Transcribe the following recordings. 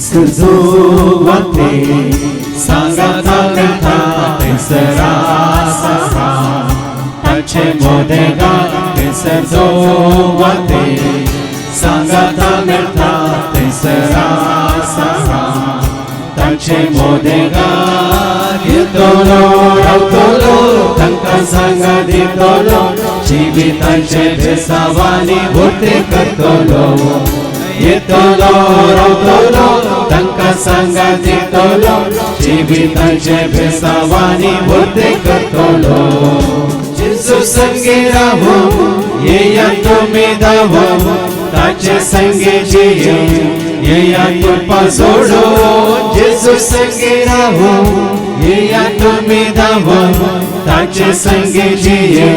थैसर वाते सांगाता मेळटा थैसरा सहा ताचे मोदेगा थैसर वाते सांगाता मेळटा थैसरा सहा ताचे मोदेगा येतलो रावतलो तांकां सांगा दितलो जिविताचे भेसावानी भोवते करतलो येतलो रावतलो तांकां सांगा दितलो जिविताचे भेसावानी भोवते करतलो जेजू संगे राहो येया तुमी धावो ताचे संगे जियो येया कृपा जोडो जेजू संगे राहो येया तुमी धावो ताचे संगे जियो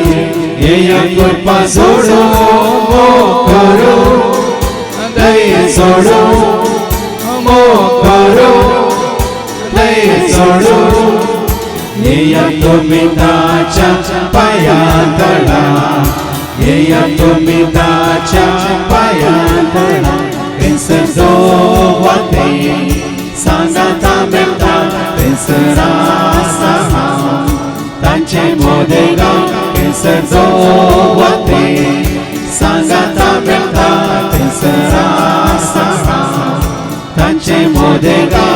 येया कृपा जोडो करो दय जोडो करो दय जोडो येया तुमी ताच्या पांयां तळा येया तुमी ताच्या पांयां तळा थैसर वाते सांगाता मेळटा थैसरा सहा ताचे मोदेगा थैसर वाते सांगाता मेळटा थैसरा सहा ताचे मोदेगा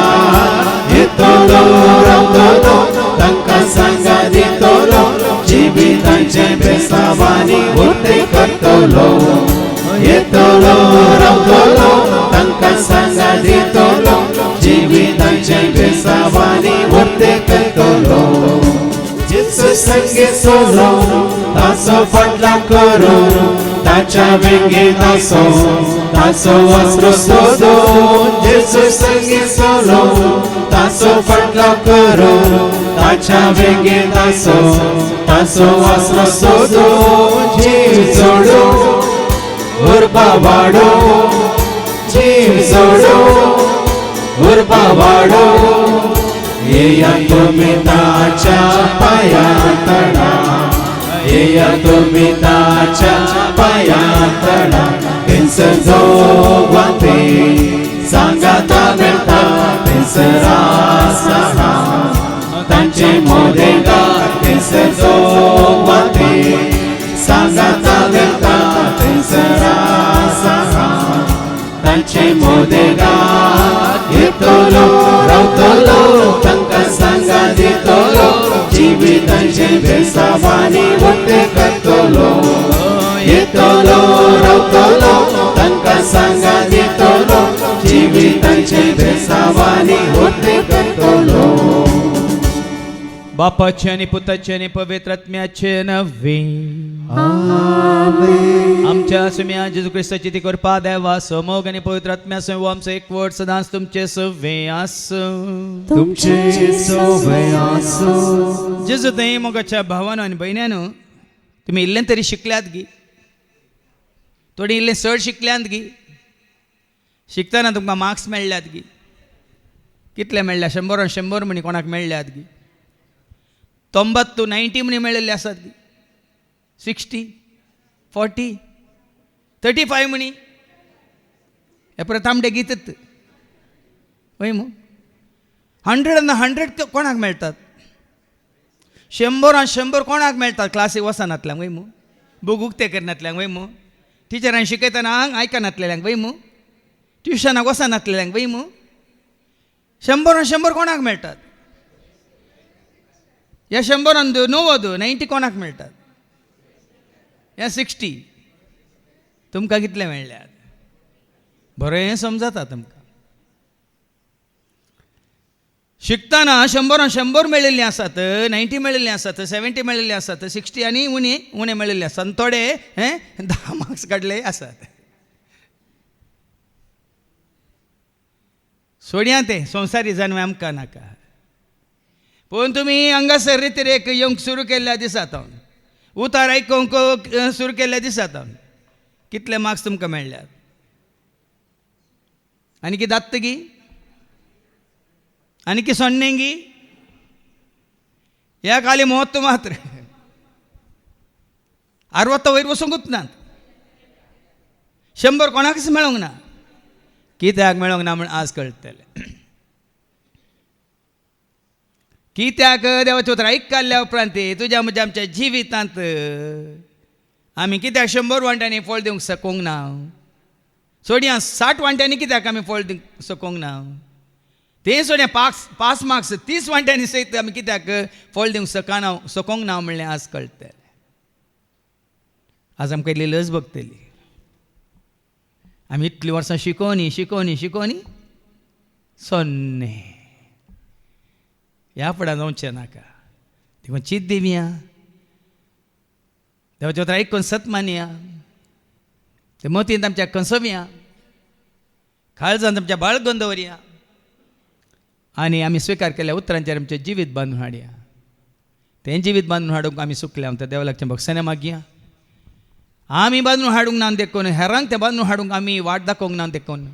येतलो रावतलो तांकां सांगा दितलो जिविताचे भेसावानी भोवते करतलो येतलो रावतलो तांकां सांगा दितलो जिविताचे भेसावानी भोवते करतलो जेजू संगे सोलो ताचो फाटला करो ताच्या वेंगे ताचो वस्त्र सोदो जेजू संगे सोलो ताचो फाटला करो ताच्या वेंगे ताचो वस्त्र सोदो जीव जोडो उर्बा वाडो जीव जोडो उर्बा वाडो येया तुमी ताच्या पांयां तळा येया तुमी ताच्या पांयां तळा थैसर वाते सांगाता मेळटा थैसरा सहा ताचे मोदेगा थैसर वाते सांगाता मेळटा थैसरा सहा ताचे मोदेगा येतलो रावतलो तांकां सांगा दितलो जिविताचे भेसावानी भोवते करतलो येतलो रावतलो तांकां सांगा दितलो जिविताचे भेसावानी भोवते करतलो बापाचे आणि पुताचे आणि पवित्र आत्म्याचे नवे आमेन आमच्या सुम्या जेजू ख्रिस्ताची ती कृपा देवा समोग आणि पवित्र आत्म्या सो आमचो एक वड सदांच तुमचे सवे आसो तुमचे सवय आसो जेजू थंय मोगाच्या भावानो आनी भयण्यानो तुमी इल्लें तरी शिकल्यात गी थोडी इल्लें चड शिकल्यात गी शिकतना तुमकां मार्क्स मेळ्ळ्यात गी कितले मेळ्ळ्या 100 म्हणी कोणाक मेळ्ळ्यात गी 90 म्हणी मेळिल्ले आसात गी 60 40 35 म्हणी हे परत तांबडे गीतत वय मू 100 कोणाक मेळटात 100 कोणाक मेळटात क्लासीक वचनातल्यांक वय मू बूक उक्ते करनातल्यांक वय मू टिचरान शिकयतना आयकनातलेल्यांक वय मू ट्युशनाक वचनातलेल्यांक वय मू 100 कोणाक मेळटात या 100 कोणाक मेळटात या 60 तुमकां कितले मेळ्ळ्यात बरें समजता तुमकां शिकतना 100 मेळिल्लीं आसात 90 मेळिल्लीं आसात 70 मेळिल्लीं आसात 60 आनी उणे मेळिल्ले आसात आनी थोडे 10 मार्क्स काडले आसात सोडया ते संवसारी जानवें आमकां नाका पूण तुमी हांगासर रितीरेक येवंक सुरू केल्ल्या दिसांतावन उतार आयकूंक सुरू केल्ल्या दिसांतावन कितले मार्क्स तुमकां मेळ्ळ्यात आनी कितें दात्तगी आनी कितें सोन्नेंगी ह्या खाली ಮೂವತ್ತು ಮಾತ್ರ 60 वयर वचूंकूच नात 100 कोणाकच मेळोंक ना कित्याक मेळोंक ना म्हण आज कळटलें. कित्याक देवाचें उतर आयकल्ल्या उपरांत तुज्या म्हज्या आमच्या जिवितांत आमी कित्याक 100 वांट्यांनी फळ दिवंक सकोंक ना. सोडया 60 वांट्यांनी कित्याक आमी फळ दिवंक सकोंक ना. ते सोडया 5 मार्क्स 30 वांट्यांनी सयत आमी कित्याक फळ दिवंक सकोंक ना म्हणलें आज कळटलें. आज आमकां इतली लज भोगतली. आमी इतलीं वर्सां शिकोनी सोन्ने ह्या फुड्यान जावचें नाका. देखून चित दिवया, देवाचें उतर आयकून सत मानया, ते मतींत आमच्या कंसवया, काळजांत आमच्या बाळगून दवरया आनी आमी स्विकार केल्ल्या उतरांचेर आमचें जिवीत बांदून हाडया. तें जिवीत बांदून हाडूंक आमी सुकल्या तर देवालागचें भोगसने मागया. आमी बांदून हाडूंक ना देखून हेरांक तें बांदून हाडूंक आमी वाट दाखोवंक ना देखून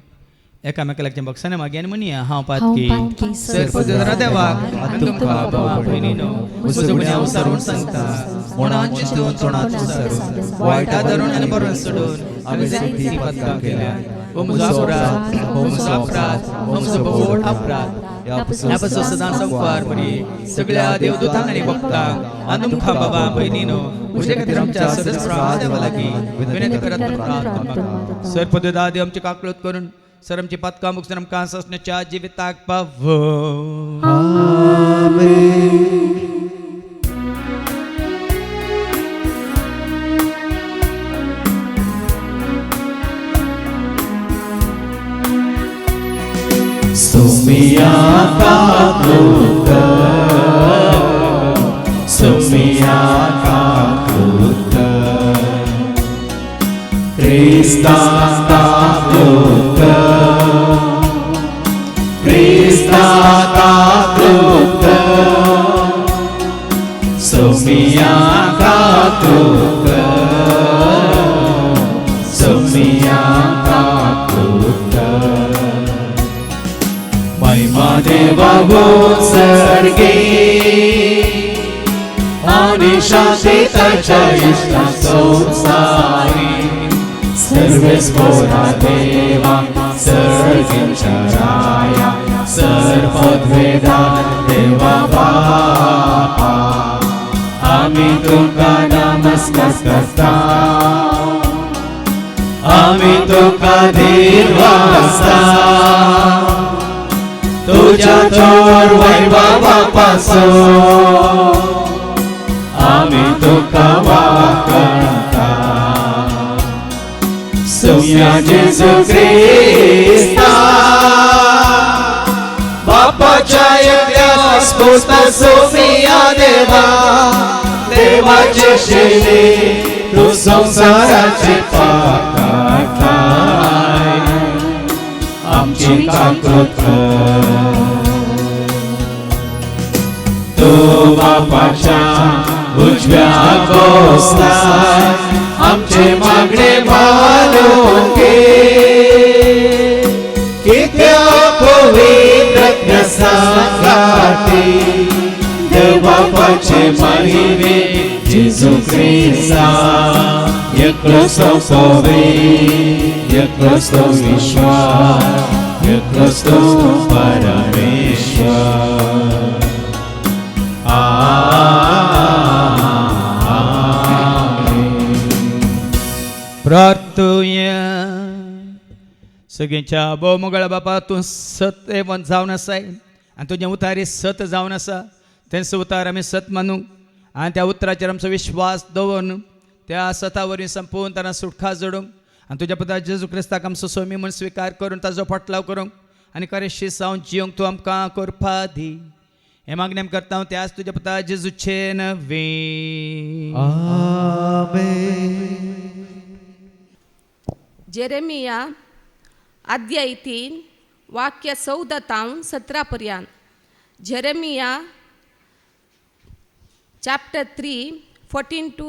एकामेकालागचें भोगसने मागया आनी म्हणया हांव पातकी सर्पदुरा देवाक तुमकां भावा भयणीनो उजवण्या उसारून सांगता कोणाचें चिंतून तोंडांत उसारून वायटा धरून आनी बरोवन सोडून आमी ती पदकां केल्या. हो म्हजो अपराध, हो म्हजो अपराध, हो म्हजो बोड अपराध. ह्या पासून सदां संवसार बरी सगळ्या देवदूतांक आनी भक्तांक आनी तुमकां बाबा भयणीनो म्हजे खातीर आमच्या सदस्या देवा लागीं विनंती करत प्रार्थना. सर्पदुरा देव आमची काकळूत करून सर आमची पदकां मुगसून आमकां ससण्याच्या जिविताक पावो. Sumia kakuta, Sumia kakuta, Krista kakuta, Krista kakuta, Sumia kakuta, Sumia kakuta. महिमा देवा सर्गे आणि शांती त्याच्या इष्टा संसारी सर्वेस बोरा देवा सर्गींच्या राया सर्वद्वेदा देवा बापा आम्ही तुका नमस्कार करता आम्ही तुका देवासा तुझ्या चोर वैभवापासून आम्ही तुका वाकणता. सुम्या जेजू ख्रिस्ता बापाच्या एकट्या स्फूर्त सुम्या देवा देवाचे शेणे तू संसाराचे पाकाय आमची काकूत तू बापाच्या उजव्या बसलाय आमचे मागणे मानून घे. कित्या पवित्र संगाती देव बापाचे महिमे जेजू ख्रिस्ता एकलो पवे एकलो विश्वास एकलो परमेश्वर. प्रार्थुया. सगळ्यांच्या भोवमोगळ्या बापा तूं सत जावन आसाय आनी तुजें उतारी सत जावन आसा. तेंच उतार आमी सत मानूंक आनी त्या उतराचेर आमचो विश्वास दवरून त्या सता वरवीं संपूर्ण तांकां सुटका जोडूंक आनी तुज्या पुता जेजू क्रिस्ताक आमचो सोमी म्हूण स्विकार करून ताजो फटलाव करूंक आनी खरें सावन जियोंक तूं आमकां करपा दी. हे मागणी आमी करता हांव त्याच तुज्या पुता जेजूचे नवे. जेरेमिया अध्याय 3 वाक्य 14 तावन 17 पर्यंत. Jeremiah chapter 3 14 to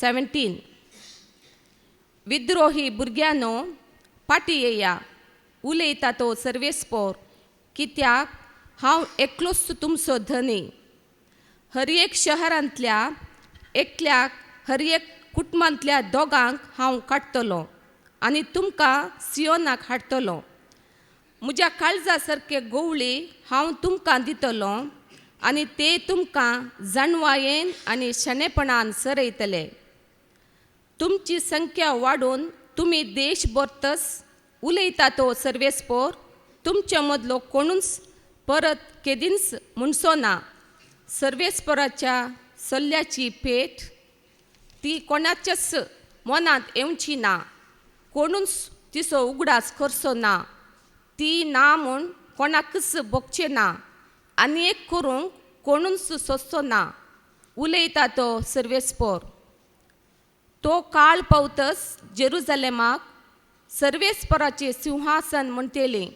17. विद्रोही भुरग्यानो पाटी येया उलयता तो सर्वेस्पोर कित्याक हांव एकलोच तुमचो धनी. हर एक शहरांतल्या एकल्याक हर एक कुटुंबांतल्या दोगांक हांव काडटलो आनी तुमकां सियोनाक हाडटलो. म्हज्या काळजा सारके गवळी हांव तुमकां दितलो आनी ते तुमकां जाणवायेन आनी शणेपणान सरयतले. तुमची संख्या वाडून तुमी देशभर उलयता तो सर्वेस्पोर तुमचे मदलो कोणूच परत केदींच म्हणसो ना. सर्वेस्पोराच्या सल्ल्याची पेट ती कोणाच्याच मनांत येवची ना. कोणूच तिचो उगडास करचो ना. ती ना म्हूण कोणाकच भोगचे ना आनी एक करूंक कोणूच सोंसचो ना. उलयता तो सर्वेस्पोर. तो काळ पावतच जेरुजलेमाक सर्वेस्पराचें सिंहासन म्हणटेलें.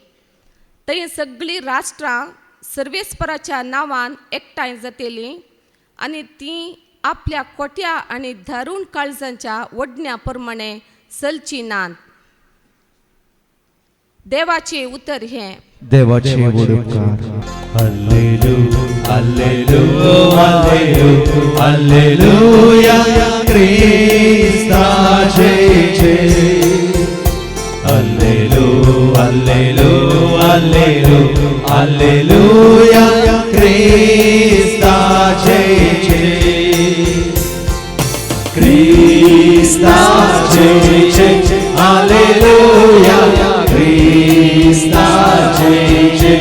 थंय सगळीं राष्ट्रां सर्वेस्पराच्या नांवान एकठांय जातलीं आनी तीं आपल्या कोट्या आनी धारूण काळजांच्या वडण्या प्रमाणे चलचीं नात. देवाचें उतर हें. देवाचे वडकार. हालेलुया हालेलुया हालेलुया ख्रिस्ताचे जय. हालेलुया हालेलुया हालेलुया हालेलुया ख्रिस्ताचे जय. ख्रिस्ताचे जय. हालेलुया ख्रिस्ताचे जय.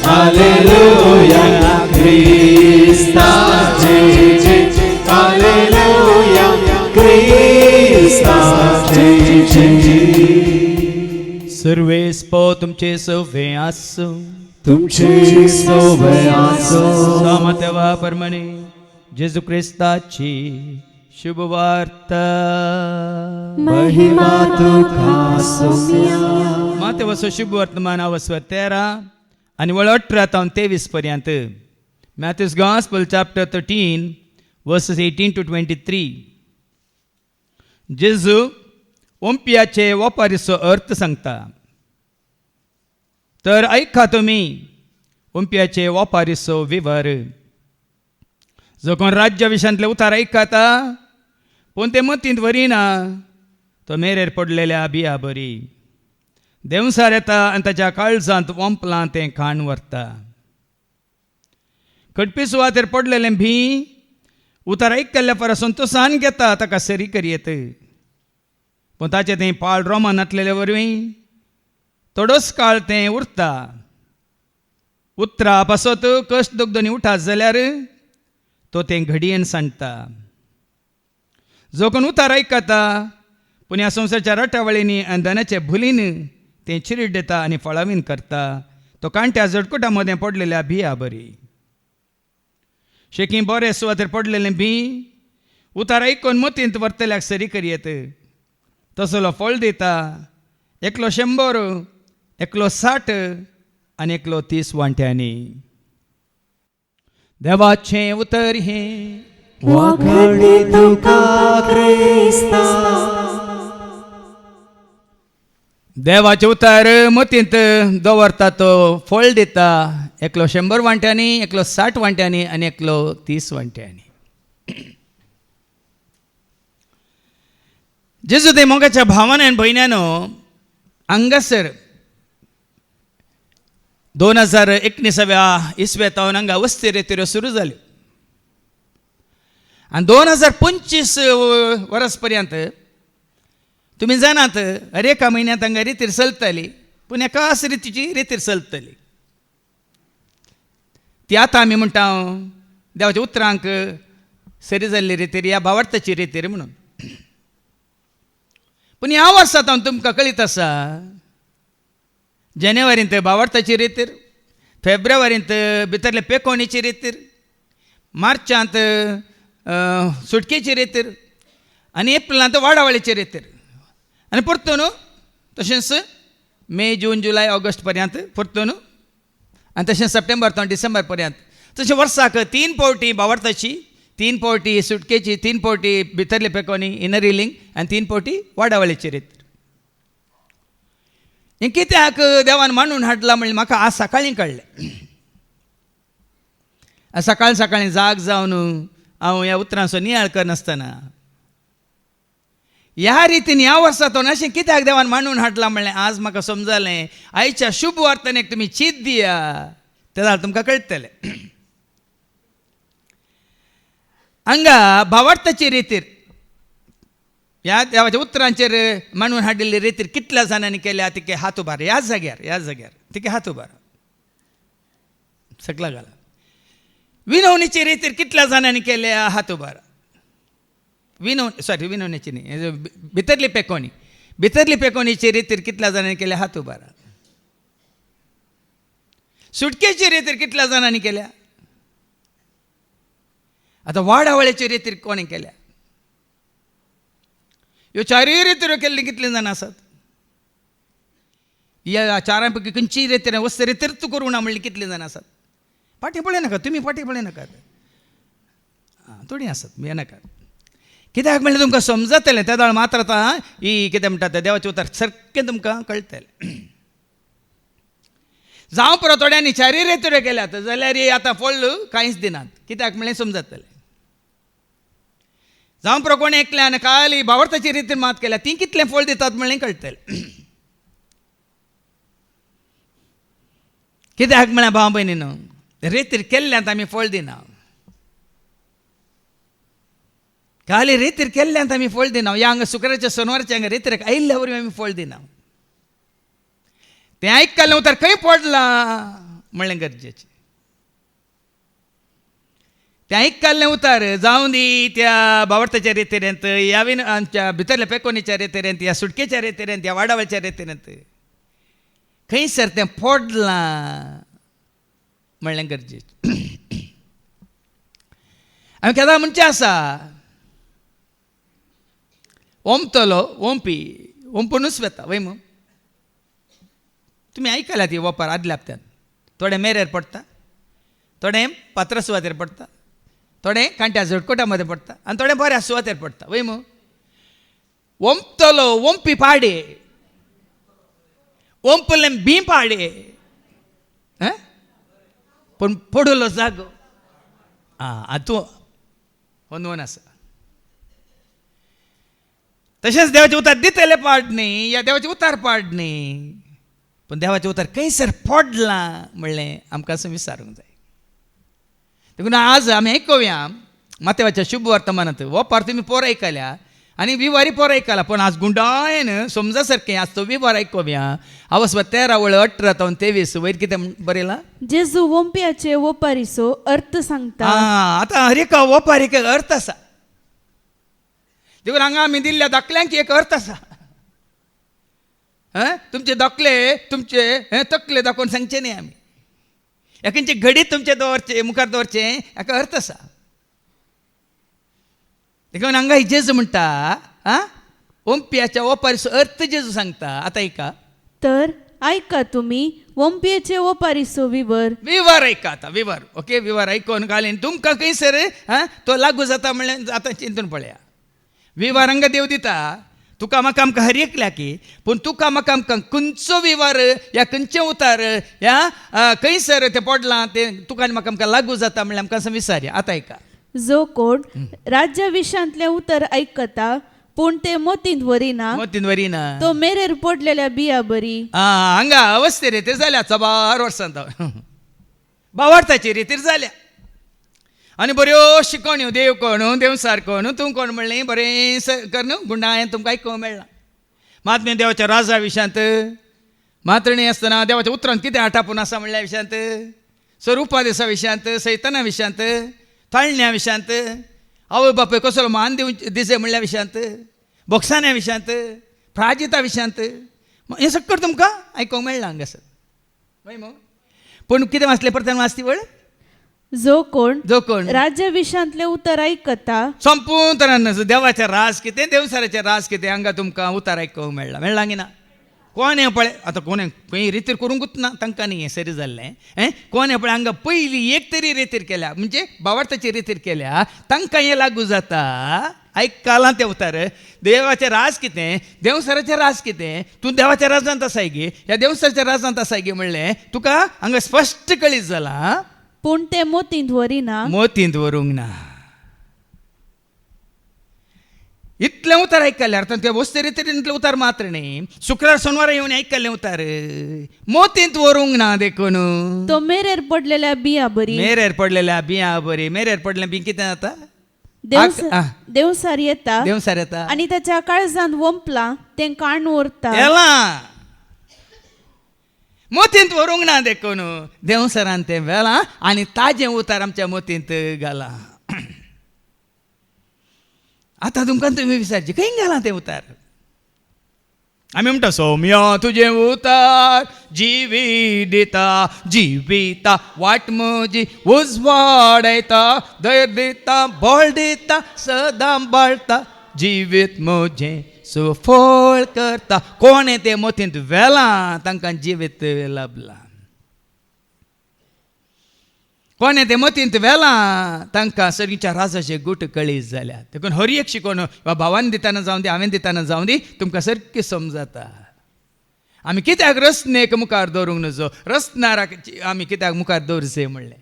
हालेलुया ख्रिस्ताचे जय. हालेलुया ख्रिस्ताचे जय. सर्वेस्पो तुमचे सवे आसो. तुमचे सोबे आसो. सामतेवा परमणे जेजू ख्रिस्ताची शुभवार्ता. महिमा तुका सोम्या. माते वसो शुभ वर्तमान अवस्व 13 आणि वळ 18 तावन 23 पर्यंत. Matthew's Gospel chapter 13 verses 18 to 23. जेजू ओंपियाचे वापारीचो अर्थ सांगता. तर ऐका तुमी ओंपियाचे वापारीचो विवर. जो कोण राज्या विशयांतले उतार ऐकता पूण ते मतींत वरिना तो मेरेर पडलेल्या बिया बरी. देवसार येता आनी ताच्या काळजांत वंपलां तें खाण व्हरता. खटपी सुवातेर पडलेलें भी उतार आयकल्ल्या परसून तो सान घेता ताका सरी करयेत. पूण ताचें तें पाळ रोमान नातलेले वरवीं थोडोच काळ तें उरता. उतरा पासत कश्ट दुखदनी उठात जाल्यार तो तें घडयेन सांडटा. जो कोण उतार आयकता पूण ह्या संवसाराच्या रटावळींनी आनी धनाचे भुलीन तें चिरीड दिता आनी फळावीन करता. तो कांट्या जडकुटा मदें पडलेल्या बिया बरी. शेकी बरे सुवातेर पडलेलें बी उतार आयकून मतींत वर्तल्याक सरी करयेत. तसलो फळ दिता. एकलो 100, एकलो 60 आनी एकलो 30 वांट्यांनी. देवाचें उतर हें. वाखाणी तुका ख्रिस्ता. देवाचे उतार मतींत दवरता तो फळ दिता. एकलो 100 वांट्यांनी, एकलो 60 वांट्यांनी आनी एकलो 30 वांट्यांनी. जेजू ते मोगाच्या भावांनी आनी भयण्यानो हांगासर 2019 इसवेतावन हांगा वस्ती रेतीऱ्यो सुरू जाल्यो. आनी 2025 वर्स पर्यंत तुमी जाणात हर एका म्हयन्यांत हांगा रितीर चलतली. पूण एकाच रितीची रितीर चलतली. ती आतां आमी म्हणटा देवाच्या उतरांक सरी जाल्ली रितीर या भावार्थाची रितीर म्हणून. पूण ह्या वर्सांत हांव तुमकां कळीत आसा जानेवारींत भावार्थाची रितीर, फेब्रुवारींत भितरले पेकोणीची रितीर, मार्चांत सुटकेची रितीर आनी एप्रिलांत वाडावळीची रितीर आनी परतून तशेंच मे, जून, जुलय, ऑगस्ट पर्यंत परतून आनी तशेंच सप्टेंबर तो डिसेंबर पर्यंत. तशें वर्साक 3 फावटी भावार्थाची, 3 फावटी सुटकेची, 3 फावटी भितरले पेकोणी इनर हिलिंग आनी 3 फावटी वाडावळीची रितीर. हें कित्याक देवान मांडून हाडलां म्हणलें म्हाका आज सकाळीं कळ्ळें. सकाळीं जाग जावन हांव ह्या उतरांचो नियाळ करनासतना ह्या रितीन ह्या वर्सातून अशें कित्याक देवान मांडून हाडलां म्हणलें आज म्हाका समजलें. आयच्या शुभ वार्तानेक तुमी चीत दिया, ते जाल्यार तुमकां कळटलें. हांगा भावार्थाची रितीर ह्या देवाच्या उतरांचेर मांडून हाडिल्ली रितीर कितल्या जाणांनी केल्या तिके हात उबार. ह्याच जाग्यार तिके हात उबार सकला घाला. विनवणीची रितीर कितल्या जाणांनी केल्या हात उबार. विनवणीची न्ही, भितरली पेकोणीची रितीर कितल्या जाणांनी केल्या हात उबार. सुटकेची रितीर कितल्या जाणांनी केल्या. आता वाडावळेची रितीर कोणी केल्या. ह्यो चारूय रितीरो केल्ली कितली जाणां आसात. ह्या चारां पैकी खंयचीय रितीर वस्त रितीर तूं करूं ना म्हणली कितली जाणां आसात. फाटीं पळय तुमी फाटीं पळय नाकात. थोडीं आसात येनाकात. कित्याक म्हणलें तुमकां समजतलें. त्या दाळ मात्र आतां ही कितें म्हणटा तें देवाचें उतर सारकें तुमकां कळटलें. जावं पुरो थोड्यांनी चारूय रितीरो केल्यात जाल्यार आतां फळ कांयच दिनात. कित्याक म्हणलें समजतलें. जावं पुरो कोण एकल्यान खाली भावार्थाची रितीन मात केल्या ती कितलें फळ दितात म्हणलें कळटलें. कित्याक म्हळ्यार भाव भयणीनो रितीर केल्ल्यांत आमी फळ दिना. खाली रितीर केल्ल्यांत आमी फळ दिना. ह्या हांगा शुक्राच्या सोनवारच्या हांगा रितीरेक आयिल्ल्या वरवीं आमी फळ दिना. तें आयकलें उतर खंय पडलां म्हणलें गरजेचें. तें आयकल्लें उतर जावं दी त्या भावार्थाच्या रितीरेंत, ह्या आमच्या भितरल्या पेकोनीच्या रितीरेंत, ह्या सुटकेच्या रितीरेंत, ह्या वाडावळच्या रितीरेंत खंयसर तें पडलां म्हणलें गरजेचें. आमी केदां म्हणचें आसा ओंपतलो ओंपूनच वेता वय मू. तुमी आयकल्यात ती वपार आदल्या हप्त्यान. थोडे मेरेर पडटा, थोडे पात्र सुवातेर पडटा, थोडे कांट्या झटकोटा मध्ये पडटा आनी थोडे बऱ्या सुवातेर पडटा वय मू. ओंपतलो ओंपी पाडे, ओंपलें बी पाडे, पूण पडलो जागो तूं होंदवून आसा. तशेंच देवाचें उतर दितले पाड न्ही, या देवाचें उतार पाड न्ही, पूण देवाचें उतर खंयसर पडलां म्हणलें आमकां असं विचारूंक जाय. देखून आज आमी आयकुया मातेवाच्या शुभ वर्तमानांत हो पार तुमी पोर आयकल्या आनी विवारी पोर आयकला. पूण आज गुंडायन समजा सारकें आज तो विवार आयकुया. आवस 13:18-23 वयर कितें बरयलां. जेजू वोंप्याचे वोपारीचो अर्थ सांगता. आतां हर एका वोपारीक एक अर्थ आसा. देखून हांगा आमी दिल्ल्या दाखल्यांक एक अर्थ आसा. तुमचे दाखले तुमचे तकले दाखोवन सांगचे न्ही आमी. एकांची घडी तुमचे दवरचे मुखार दवरचे हाका अर्थ आसा. देखून हांगा जेजू म्हणटा ओंप्याच्या ओपारीचो अर्थ जेजू सांगता. आतां ऐका. तर ऐका तुम्ही वोंप्याचे वोपारीचो विवर ऐका. आतां विवर ओके विवर आयकोन घालीन तुमकां खंयसर तो लागू जाता म्हणलें आतां चिंतून पळया. विवार हांगा देव दिता तुका म्हाका आमकां हर एकल्या की. पूण तुका म्हाका आमकां खंयचो विवार या खंयचें उतार ह्या खंयसर तें पडलां तें तुका आनी म्हाका आमकां लागू जाता म्हणल्यार आमकां असं विचारया. आतां ऐका. जो कोण राज्या विशांतले उतर ऐकता पूण ते मोतीन वरिना तो मेरेर पडलेल्या बिया बरी. हांगा अवस्थे रितीर जाल्या 4 वर्सांत भावार्थाची रितीर जाल्या. आनी बऱ्यो शिकोण्यो देव कोण देवसार कोण तूं कोण म्हणलें बरें कर न्हू गुंडायन तुमकां आयकूंक मेळ्ळां. महात्म्य देवाच्या राजा विशांत मातणी आसतना देवाच्या उतरांत कितें आटापून आसा म्हणल्या विशांत, स्वरुपादेसा विशांत, सैताना विशांत, थाळण्या विशांत, आवय बापूय कसलो मान दिसे म्हणल्या विशांत, बोक्सान्या विशांत, प्राजिता विशांत हें सगळें तुमकां आयकूंक मेळ्ळां हांगासर वय मो. पूण कितें वाचलें परत वाचती वळ. जो कोण राज्य विशांतले उतर ऐकता संपूर्ण तरान देवाचें राज कितें देवसाराचें राज कितें हांगा तुमकां उतार आयकूंक मेळ्ळां की ना. कोण हें पळय आतां कोणें खंय रितीर करूंकूच ना तांकां न्ही हें सरी जाल्लें. कोण हें पळय हांगा पयली एक तरी रितीर केल्या म्हणजे भावार्थाची रितीर केल्या तांकां हें लागू जाता. आयकलां तें उतार. देवाचें राज कितें देवसाराचें राज कितें तूं देवाच्या राजांत आसाय गे ह्या देवसाराच्या राजांत आसाय गे म्हणलें तुका हांगा स्पश्ट कळीत जालां. पूण ते मोतींत वरूंक ना. इतले उतार ऐकले अर्थात ते वस्ते रीतीतले उतार मात्र नाही शुक्रार सोमवार येऊन ऐकले उतार मोतींत वरूंक ना देखून तो मेरेर पडलेल्या बिया बरी मेरेर पडलेल्या बिया बरी मेरेर पडलेल्या बी कितें जाता देवसार येता देवसार येता आणि त्याच्या काळजांत वंपला ते काण उरता एला मोतींत वरूंक ना देखून देवसरान ते वेला आणि ताजें उतार आमच्या मोतींत घाला आता तुमकां तुमी विचारचे खंय घाला ते उतार आमी म्हणटा सौम्या तुजें उतार जिवी दिता जिविता वाट म्हजी उजवाडयता धैर्य दिता बळ दिता सदां बाळटा जिवीत म्हजें सुफळ करता कोणे ते मोतींत वेला तांकां जिवीत लाभला कोणे ते मोतींत वेला तांकां सगळींच्या राजाचे गुट कळीस जाल्यात देखून हर एक शिकोवन वा भावान दिताना जावं दी हांवें दिताना जावं दी तुमकां सारकी समजता आमी कित्याक रस्नेक मुखार दवरूंक नजो रस्नाराक आमी कित्याक मुखार दवरचे म्हणलें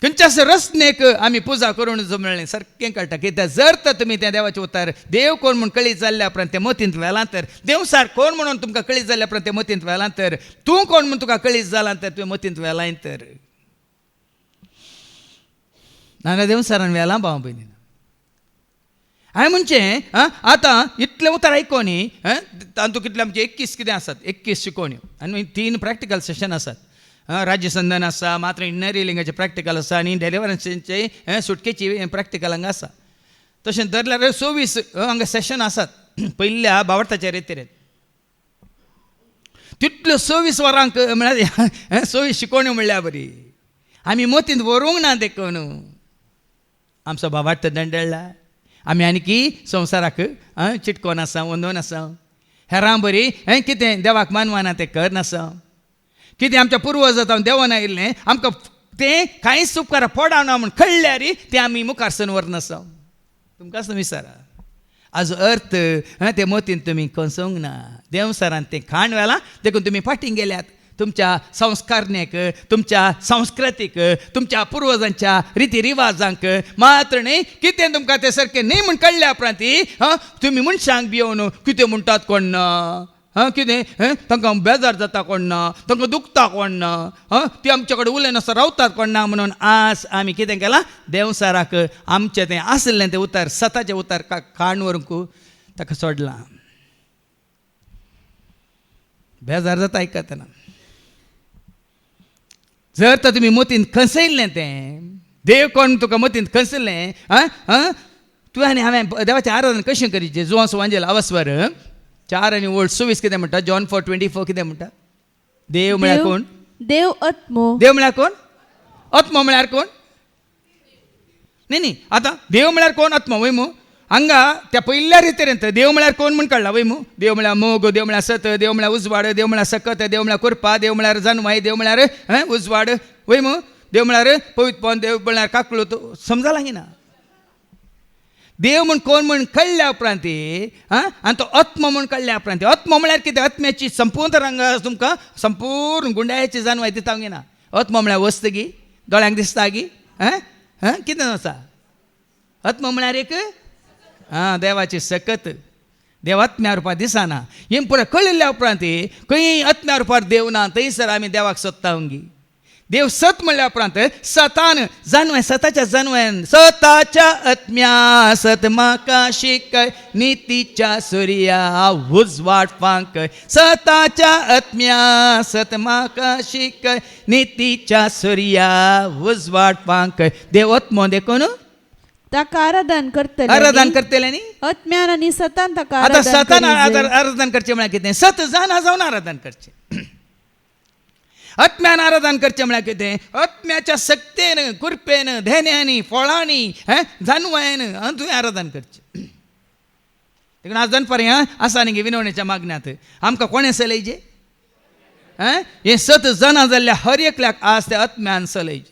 खंयच्याच रस्नेक आमी पुजा करूं नजो म्हणलें सारकें कळटा कित्याक जर तर तुमी त्या देवाचें उतार देव कोण म्हूण कळीत जाल्ल्या उपरांत ते मोतींत वेलां तर देवसार कोण म्हणून तुमकां कळीत जाल्ल्या उपरांत ते मोतींत वेलां तर तूं कोण म्हूण तुका कळीत जालां तर तुवें मोतींत वेलां तर नाजाल्यार देवसारान वेलां भाव भयणी हांवें म्हणचे आतां इतले उतार आयकोनी तातूंत कितले आमचे 21 कितें आसात 21 शिकोवण्यो आनी 3 प्रॅक्टिकल सेशन आसात राज्यसंधान आसा मात्र इन्नर रिलिंगाचे प्रॅक्टिकल आसा आनी डेलिव्हरन्सीचे सुटकेची प्रॅक्टिकल हांगा आसा तशें धरल्यार 26 हांगा सेशन आसात पयल्या भावार्थाच्या रितीन तितल्यो 26 वरांक म्हळ्यार 26 शिकोवण्यो म्हणल्यार बरी आमी मोतींत व्हरूंक ना देखून आमचो भावार्थ दंडळ्ळा आमी आनीकी संवसाराक चिटकोन आसा वंदोवन आसा हेरां बरी कितें देवाक मानवाना तें करनासा कितें आमच्या पुर्वज जाता देवान आयिल्लें आमकां तें कांयच उपकार पडना म्हूण कळल्यार तें आमी मुखार सन व्हरनासा तुमकां विचारा हाजो अर्थ ते मोतीन तुमी कसोंक ना देवसारान तें खाण वेलां देखून तुमी फाटीं गेल्यात तुमच्या संस्कारनेक तुमच्या संस्कृतीक तुमच्या पुर्वजांच्या रिती रिवाजांक मात्र न्ही कितें तुमकां तें सारकें न्ही म्हूण कळ्ळ्या उपरांत तुमी मनशांक भियोवन कितें म्हणटात कोण ना कितें तांकां बेजार जाता कोण ना तांकां दुखता कोण ना ती आमचे कडेन उलयन असो रावतात कोण ना म्हणून आज आमी कितें केलां देवसाराक आमचें तें आसलें तें उतार सताचें उतार खाण व्हरूंक ताका सोडलां बेजार जाता आयकतना जर तर तुमी मोतीन खसयल्लें तें देव कोण तुका मोतीन खसयल्लें तुवें आनी हांवें देवाचें आराधन कशें करीचें जुवां सुवांजेल आवस्वर 4 आनी 26 कितें म्हणटा जॉन 4:24 कितें म्हणटा देव म्हळ्यार कोण देव आत्मो देव म्हळ्यार कोण आत्मो म्हळ्यार कोण न्ही आतां देव म्हळ्यार कोण आत्मो वय मू हांगा त्या पयल्या रितीन देव म्हळ्यार कोण म्हूण कळ्ळा वय मू देव म्हळ्यार मोग देव म्हळ्यार सत देव म्हळ्यार उजवाड देव म्हळ्यार सकत देव म्हळ्यार कुरपा देव म्हळ्यार जन्माय देव म्हळ्यार उजवाड वय मू देव म्हळ्यार पवित्रपण देव म्हळ्यार काकळूत समजाला ना देव म्हूण कोण म्हूण कळ्ळ्या उपरांत आनी तो आत्मो म्हूण कळ्ळ्या उपरांत आत्मो म्हळ्यार कितें आत्म्याची संपूर्ण रंग तुमकां संपूर्ण गुंडाळ्याची जाणवाय दिता ना आत्मो म्हळ्यार वस्तगी दोळ्यांक दिसता गी कितें आसा आत्मो म्हळ्यार एक देवाची सकत देव आत्म्या रुपार दिसना हें पुरो कळिल्ल्या उपरांत खंय आत्म्या रुपार देव ना थंयसर आमी देवाक सोदता उंगी देव सत म्हणल्या उपरांत सतान जाणवाय सताच्या जाणवायन सताच्या आत्म्या सत म्हाका शिकय नितीच्या सूर्या उजवाड फांकय सताच्या आत्म्या सत म्हाका शिकय नितीच्या सूर्या उजवाड फांकय देव आत्मो देखून ताका आराधन करतले न्ही आत्म्यान आनी सतान ताका आतां सतान आराधन करचें म्हळ्यार कितें सत जाणा जावन आराधन करचें आत्म्यान आराधन करचें म्हळ्यार कितें आत्म्याच्या सक्तेन कुरपेन धेन्यांनी फळांनी जानवायन तुवें आराधन करचें देखून आज दनपारी आसा न्ही विनवणेच्या मागण्यांत आमकां कोणें चलयचें हें सत जाणा जाल्ल्या हर एकल्याक आज त्या आत्म्यान चलयचें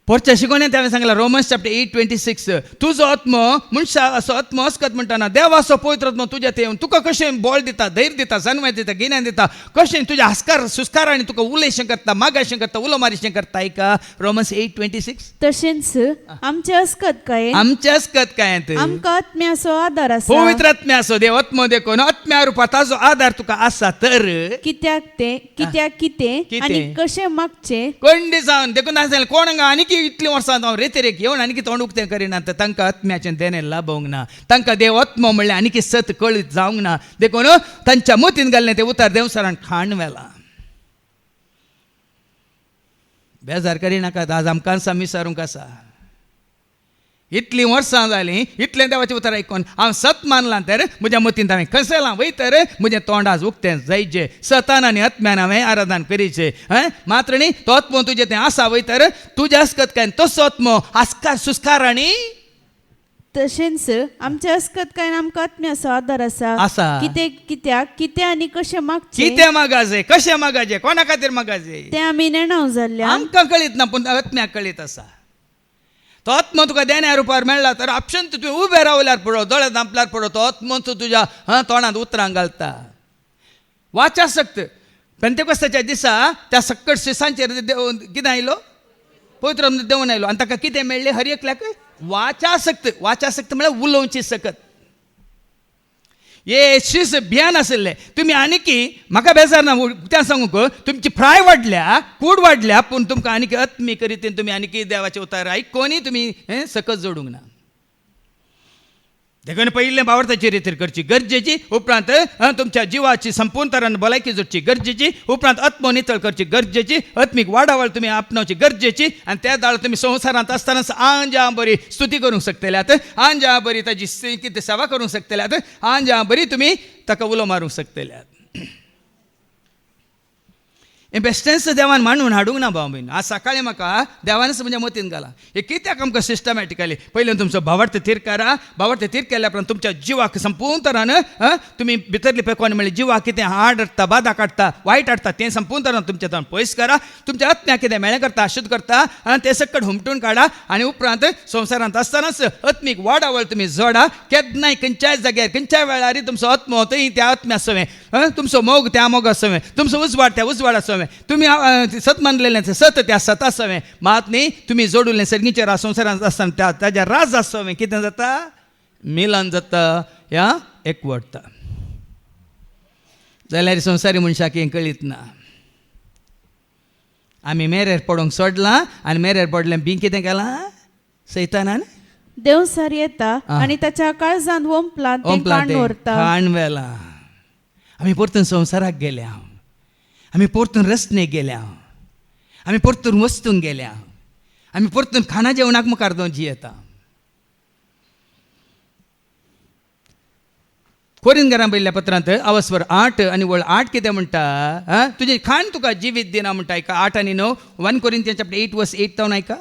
पोरच्या शिकवण्यात हांवें सांगलां रोमन्स चॅप्टर 8:26 तुजो आत्मो मनशा असो आत्मो असकत म्हणटाना देव असो पवित्र आत्मो तुज्या ते येवन तुका कशें बळ दिता धैर्य दिता जन्म दिता गिन्यान दिता कशें तुज्या हस्कार सुस्कारांनी तुका उलयशें करता मागाशें करता उलो मारीशें करता ऐका रोमन्स 8:26 तशेंच आमचे असकत काय आमच्या असकत काय आमकां आत्म्याचो आदार आसा पवित्र आत्म्या असो देव आत्मो देखून आत्म्या रुपा ताजो आदार तुका आसा तर कित्याक कितें आनी कशें मागचें कोंडी जावन देखून नासलें कोण हांगा आनी इतली वर्सां हांव रेतेरेक येवन आनी तोंड उक्तें करिना तांकां आत्म्याचें देणें लाभोंक ना तांकां देव आत्मो म्हणल्यार आनी सत कळीत जावंक ना देखून तांच्या मतीन घाललें तें उतार देवसरान खाण व्हेलां बेजार करिनाकात आज आमकां विचारूंक आसा इतलीं वर्सां जालीं इतलें देवाचें उतर आयकून हांव सत मानलां तर म्हज्या मतीन हांवें कशेलां वय तर म्हजें तोंड आज उक्तें जायचें सतान आनी आत्म्यान हांवें आराधन करीचें मात्र न्ही तो आत्मो तुजें तें आसा वय तर तुजें आसकत काय तसो आत्मो आस्कार सुस्कार आनी तशेंच आमच्या असकत काय आमकां आत्म्याचो आदार आसा कितें आनी कशें मागचें कितें मागाचें कशें मागाचें कोणा खातीर मागाचें तें आमी नेणाव जाल्ल्या आमकां कळीत ना पूण आत्म्याक कळीत आसा तो आत्मो तुका देण्या रुपार मेळ्ळा तर आपशन तुवें उबें रावल्यार पडो दोळे धांपल्यार पडो तो आत्मोच तुज्या तोंडांत उतरांक घालता वाचासक्त पेंतेकोस्ताच्या दिसा त्या सक्कट शिसांचेर कितें आयलो पवित्र देंवन आयलो आनी ताका कितें मेळ्ळें हर एकल्याक वाचासक्त म्हळ्यार उलोवची सकत हे शीस भियान आशिल्लें तुमी आनीकी म्हाका बेजार ना त्या सांगूक तुमची फ्राय वाडल्या कूड वाडल्या पूण तुमकां आनीक आत्मीक रितीन तुमी आनीकी देवाचें उतार आयकोनी तुमी सकत जोडूंक ना देखून पयलें भावार्थाची रितीर करची गरजेची उपरांत तुमच्या जिवाची संपूर्ण तरान भलायकी जोडची गरजेची उपरांत आत्मो नितळ करची गरजेची आत्मीक वाडावळ तुमी आपणावची गरजेची आनी त्या दाळ तुमी संवसारांत आसतना आंजा बरी स्तुती करूंक शकतल्यात आंजा बरी ताची कितें सेवा करूंक शकतल्यात आंजा बरी तुमी ताका उलो मारूंक शकतल्यात हे बेस्टेंस देवान मांडून हाडूंक ना भाव बीन आज सकाळीं म्हाका देवानच म्हज्या मतीन घाला हे कित्याक आमकां सिस्टमॅटिकली पयलीं तुमचो भावार्थ थीर करा भावार्थ थीर केल्या उपरांत तुमच्या जिवाक संपूर्ण तरान तुमी भितरली पेकोन म्हणल्यार जिवाक कितें हाड हाडटा बादा काडटा वायट हाडटा तें संपूर्ण तरान तुमच्या तरान पयस करा तुमच्या आत्म्याक कितें मेळ्ळें करता अशुद्ध करता आनी तें सकट हुमटून काडा आनी उपरांत संवसारांत आसतनाच आत्मीक वाडावळ तुमी जोडा केन्नाय खंयच्याय जाग्यार खंयच्याय वेळार तुमचो आत्मो थंय त्या आत्म्या सवें तुमचो मोग त्या मोगा सवें तुमचो उजवाड त्या उजवाडा सवें तुमी सत मानलेलें सत त्या सता सवें मात न्ही तुमी जोडुल्लें सर्गीच्या रा संवसारांत आसतना ताज्या राजा सवें कितें जाता मिलन जाता या एकवटता जाल्यार संवसारी मनशाक हें कळीत ना आमी मेरेर पडोंक सोडलां आनी मेरेर पडलें बी कितें केलां सैतानान देवसार येता आनी ताच्या काळजांत ओंपलां खाण व्हेलां आमी परतून संवसाराक गेल्या आमी परतून रस्त्याक गेल्या आमी परतून वस्तूंक गेल्या आमी परतून खाणा जेवणाक मुखार दोन जियेता कोरिंथीकांक बरयल्ल्या पत्रांत अवस्वर 8 आनी वळ 8 कितें म्हणटा तुजें खाण तुका जिवीत दिना म्हणटा आयका 8 आनी 9 1 कोरिंथियन्स चॅप्टर 8 वर्स 8 तावन आयका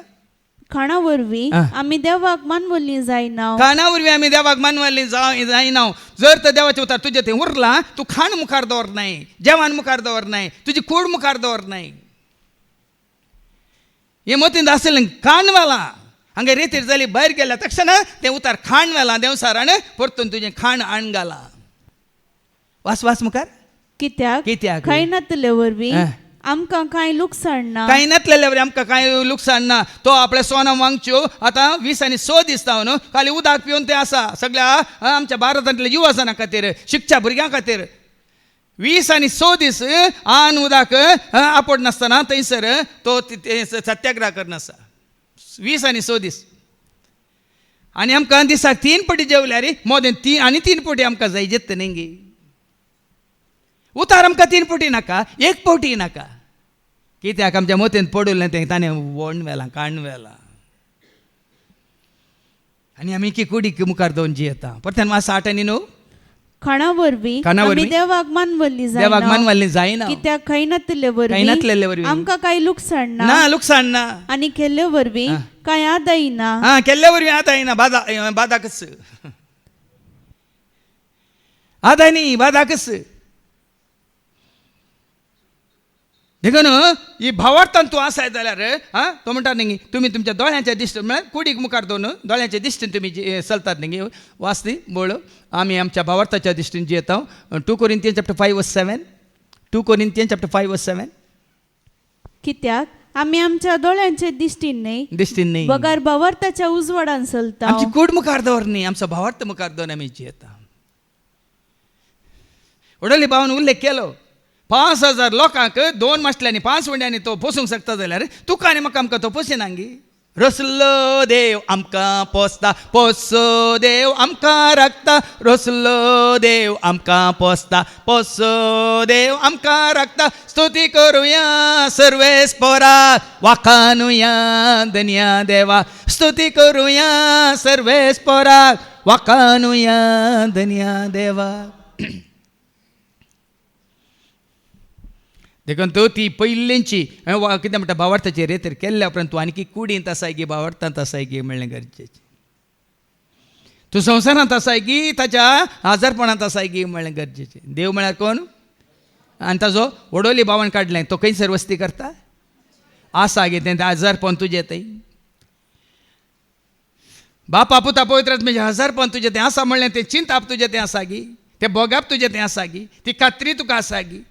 खाणा वरवीं आमी देवाक मानवल्लीं जायना खाणा वरवीं आमी देवाक मानवल्लीं जायना जर तर देवाचें उतार तुजें थंय उरलां तूं खाण मुखार दवरनाय जेवण मुखार दवरनाय तुजी कूड मुखार दवरनाय हें मतीन आसलें खाण व्हेलां हांगा रेतीर जाली भायर गेल्या तक्षण तें उतार खाण व्हेलां देवसारान परतून तुजें खाण आण घालां वास मुखार कित्याक खायनातले वरवीं आमकां कांय लुकसाण ना कांय नातलेल्या वरवीं आमकां कांय लुकसाण ना तो आपल्या सोना वांगच्यो आतां 20 आनी 6 दीस जावन खाली उदक पिवन तें आसा सगळ्या आमच्या भारतांतल्या युवजनां खातीर शिकच्या भुरग्यां खातीर 20 आनी 6 दीस आन उदक आपड नासतना थंयसर तो सत्याग्रह करनासा 20 आनी 6 दीस आनी आमकां दिसाक 3 पटी जेवल्यार मोदेन 3 पटी आमकां जाय जेत न्ही उतार आमकां 3 पटी नाका 1 पटी नाका कित्याक आमच्या मतीन पडुल्लें तें ताणें वण व्हेलां काण व्हेलां आनी आमी की कुडीक मुखार दोन जियेता परत मास 8 आनी 9 खाणा वरवीं आमी देवाक मानवल्लीं जायना कित्याक खायनातले वरवीं आमकां कांय लुकसाण ना आनी केल्ले वरवीं कांय आदाय ना केल्ले वरवीं आदाय ना बादाकच आदाय न्ही बादाकच देखून ही भावार्थान तूं आसाय जाल्यार तो म्हणटा न्ही तुमी तुमच्या दोळ्यांच्या दिश्टीन म्हळ्यार कुडीक मुखार दवरून दोळ्यांच्या दिश्टीन तुमी चलतात न्ही वाचली बोळ आमी आमच्या भावार्थाच्या दिश्टीन जियेता 2 Corinthians chapter 5 verse 7 2 Corinthians chapter 5 verse 7 कित्याक आमी आमच्या दोळ्यांचे दिश्टीन न्ही बगार भावार्थाच्या उजवाडान चलता आमची कूड मुखार दवरनी आमचो भावार्थ मुखार दवरून आमी जियेता वडोली भावान उल्लेख केलो 5,000 लोकांक 2 माशल्यांनी 5 वंड्यांनी तो पोसूंक शकता जाल्यार तुका आनी म्हाका आमकां तो पोसिनांगी रसलो देव आमकां पोसता पोसो देव आमकां राखता रसलो देव आमकां पोसता पोसो देव आमकां राखता स्तुती करुया सर्वेस पोराक वाखानुया धन्या देवा स्तुती करुया सर्वेस पोराक वाखानुया धन्या देवा देखून तो ती पयलींची कितें म्हणटा भावार्थाची रेतर केल्ल्या उपरांत तूं आनी कुडींत आसाय गी भावार्थांत आसाय गी म्हणलें गरजेचें तूं संवसारांत आसाय गी ताच्या आजारपणांत आसाय गी म्हणलें गरजेचें देव म्हळ्यार कोण आनी ताजो वडोली भावान काडलें तो खंयसर वस्ती करता आसा गे तें आजारपण तुजें थंय बापा पुता पवित्र म्हणजे आजारपण तुजें तें आसा म्हणलें तें चिंताप तुजें तें आसा गी तें बोगाप तुजें तें आसा गी ती खात्री तुका आसा गी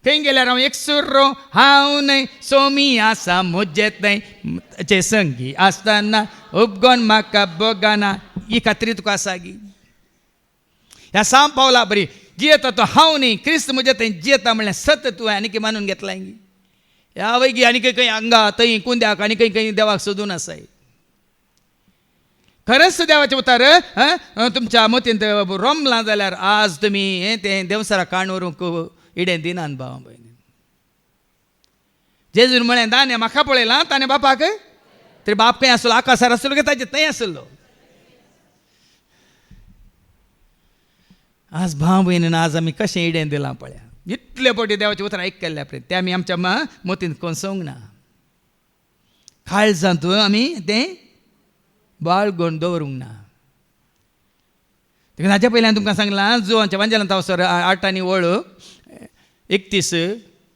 थंय गेल्यार हांव एकसुर्रो हांव न्हय सोमी आसा मुजेत न्हय संगी आसतना उपगोन म्हाका बोगाना ही खात्री तुका आसा गी ह्या साम पावला बरी जियेता तो हांव न्ही क्रिस्त म्हजे थंय जियेता म्हणल्यार सत तुवें आनी मानून घेतलाय गी ह्या वयगी आनी खंय हांगा थंय कुंद्याक आनी खंय देवाक सोदून आसाय खरेंच देवाचें उतार तुमच्या मतींत रोमलां जाल्यार आज तुमी तें देवसरा काण व्हरूंक इडें दिनान भावा भयणी जेजून म्हळें दाने म्हाका पळयलां ताणें बापाक तरी बाप खंय आसलो आकाशार आसलो काय ताचे थंय आसलो आज भाव भयणीन आज आमी कशें इडें दिलां पळया इतले फावटी देवाचें उतर आयकल्ल्या पर्यंत तें आमी आमच्या मतींत कोसोवंक ना काळजांत आमी तें बाळगून दवरूंक ना देखून हाच्या पयल्यान तुमकां सांगलां जुवांच्या वांजेलांत हांव 8 आनी 31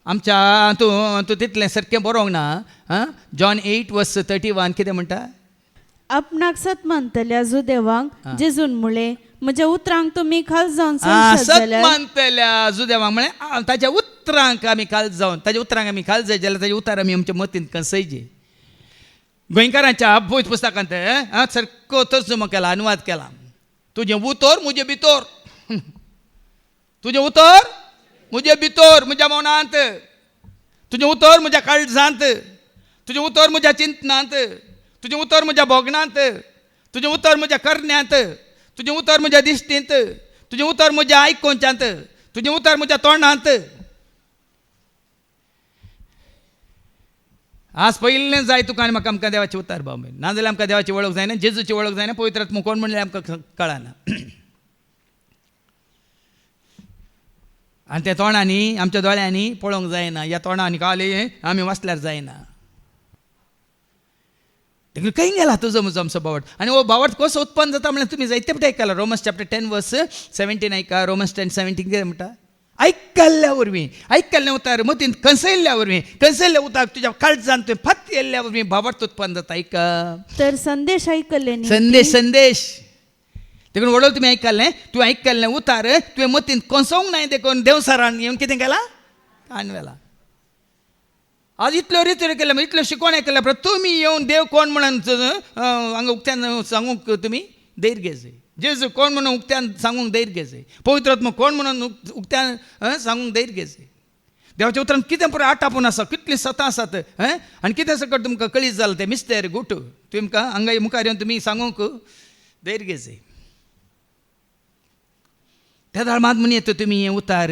आमच्या तूं तितलें सारकें बरोवंक ना जॉन 8 verse 31 कितें म्हणटा आपणाक सत मानतल्या जो देवाक जेजून मुळे म्हज्या उतरांक तुमी खाल जावन सत मानतल्या जुदेवाक म्हळ्यार ताच्या उतरांक आमी खाल जावन ताच्या उतरांक आमी खाल जाय जाल्यार ताचे उतार आमी आमच्या मतींत कसयचे गोंयकारांच्या पयत पुस्तकांत सारको तर्जुमो केला अनुवाद केला तुजें उतर म्हजें भितर तुजें उतर म्हजें भितर म्हज्या मनांत तुजें उतर म्हज्या काळजांत तुजें उतर म्हज्या चिंतनांत तुजें उतर म्हज्या भोगणांत तुजें उतर म्हज्या करण्यांत तुजें उतर म्हज्या दिश्टींत तुजें उतर म्हज्या आयकोनच्यांत तुजें उतर म्हज्या तोंडांत आज पयलें जाय तुका आनी म्हाका आमकां देवाचें उतार भाव नाजाल्यार आमकां देवाची वळख जायना जेजूची वळख जायना पवित्र आत्मा कोण म्हणल्यार आमकां कळना आनी त्या तोंडांनी आमच्या दोळ्यांनी पळोवंक जायना ह्या तोंडांनी कावले आमी वाचल्यार जायना देखून खंय गेला तुजो म्हजो आमचो बावट आनी हो बावट कसो उत्पन्न जाता म्हळ्यार तुमी जायते फावटी आयकला रोमन्स चॅप्टर 10 verse 17 आयका रोमन्स 10:17 कितें म्हणटा आयकल्ल्या वरवीं आयकल्लें उतार मतींत कसयल्ल्या वरवीं कसयल्ल्या उतार तुज्या काळजांत तुवें फाती येल्ल्या वरवीं बावट उत्पन्न जाता आयका तर संदेश आयकल्ले संदेश देखून वडोल तुमी आयकल्लें तुवें आयकल्लें उतार तुवें मतींत कसोवंक नाय देखून देवसारान येवन कितें केलां काणवेला आज इतल्यो रित्यो केल्या इतल्यो शिकवण केल्या परत तुमी येवन देव कोण म्हणून हांगा उक्त्यान सांगूंक तुमी धैर्य घेजय जेजू कोण म्हणून उक्त्यान सांगूंक धैर्य घेजय पवित्र आत्मा कोण म्हणून उक्त्यान सांगूंक धैर्य घेजय देवाच्या उतरान कितें पळय आटापून आसा कितलीं सतां आसात आनी कितें सकट तुमकां कळीत जालां तें मिस्तेर गुट तुमकां हांगा मुखार येवन तुमी सांगूंक धैर्य घेजय त्या दाळ मात म्हण येता तुमी हें उतार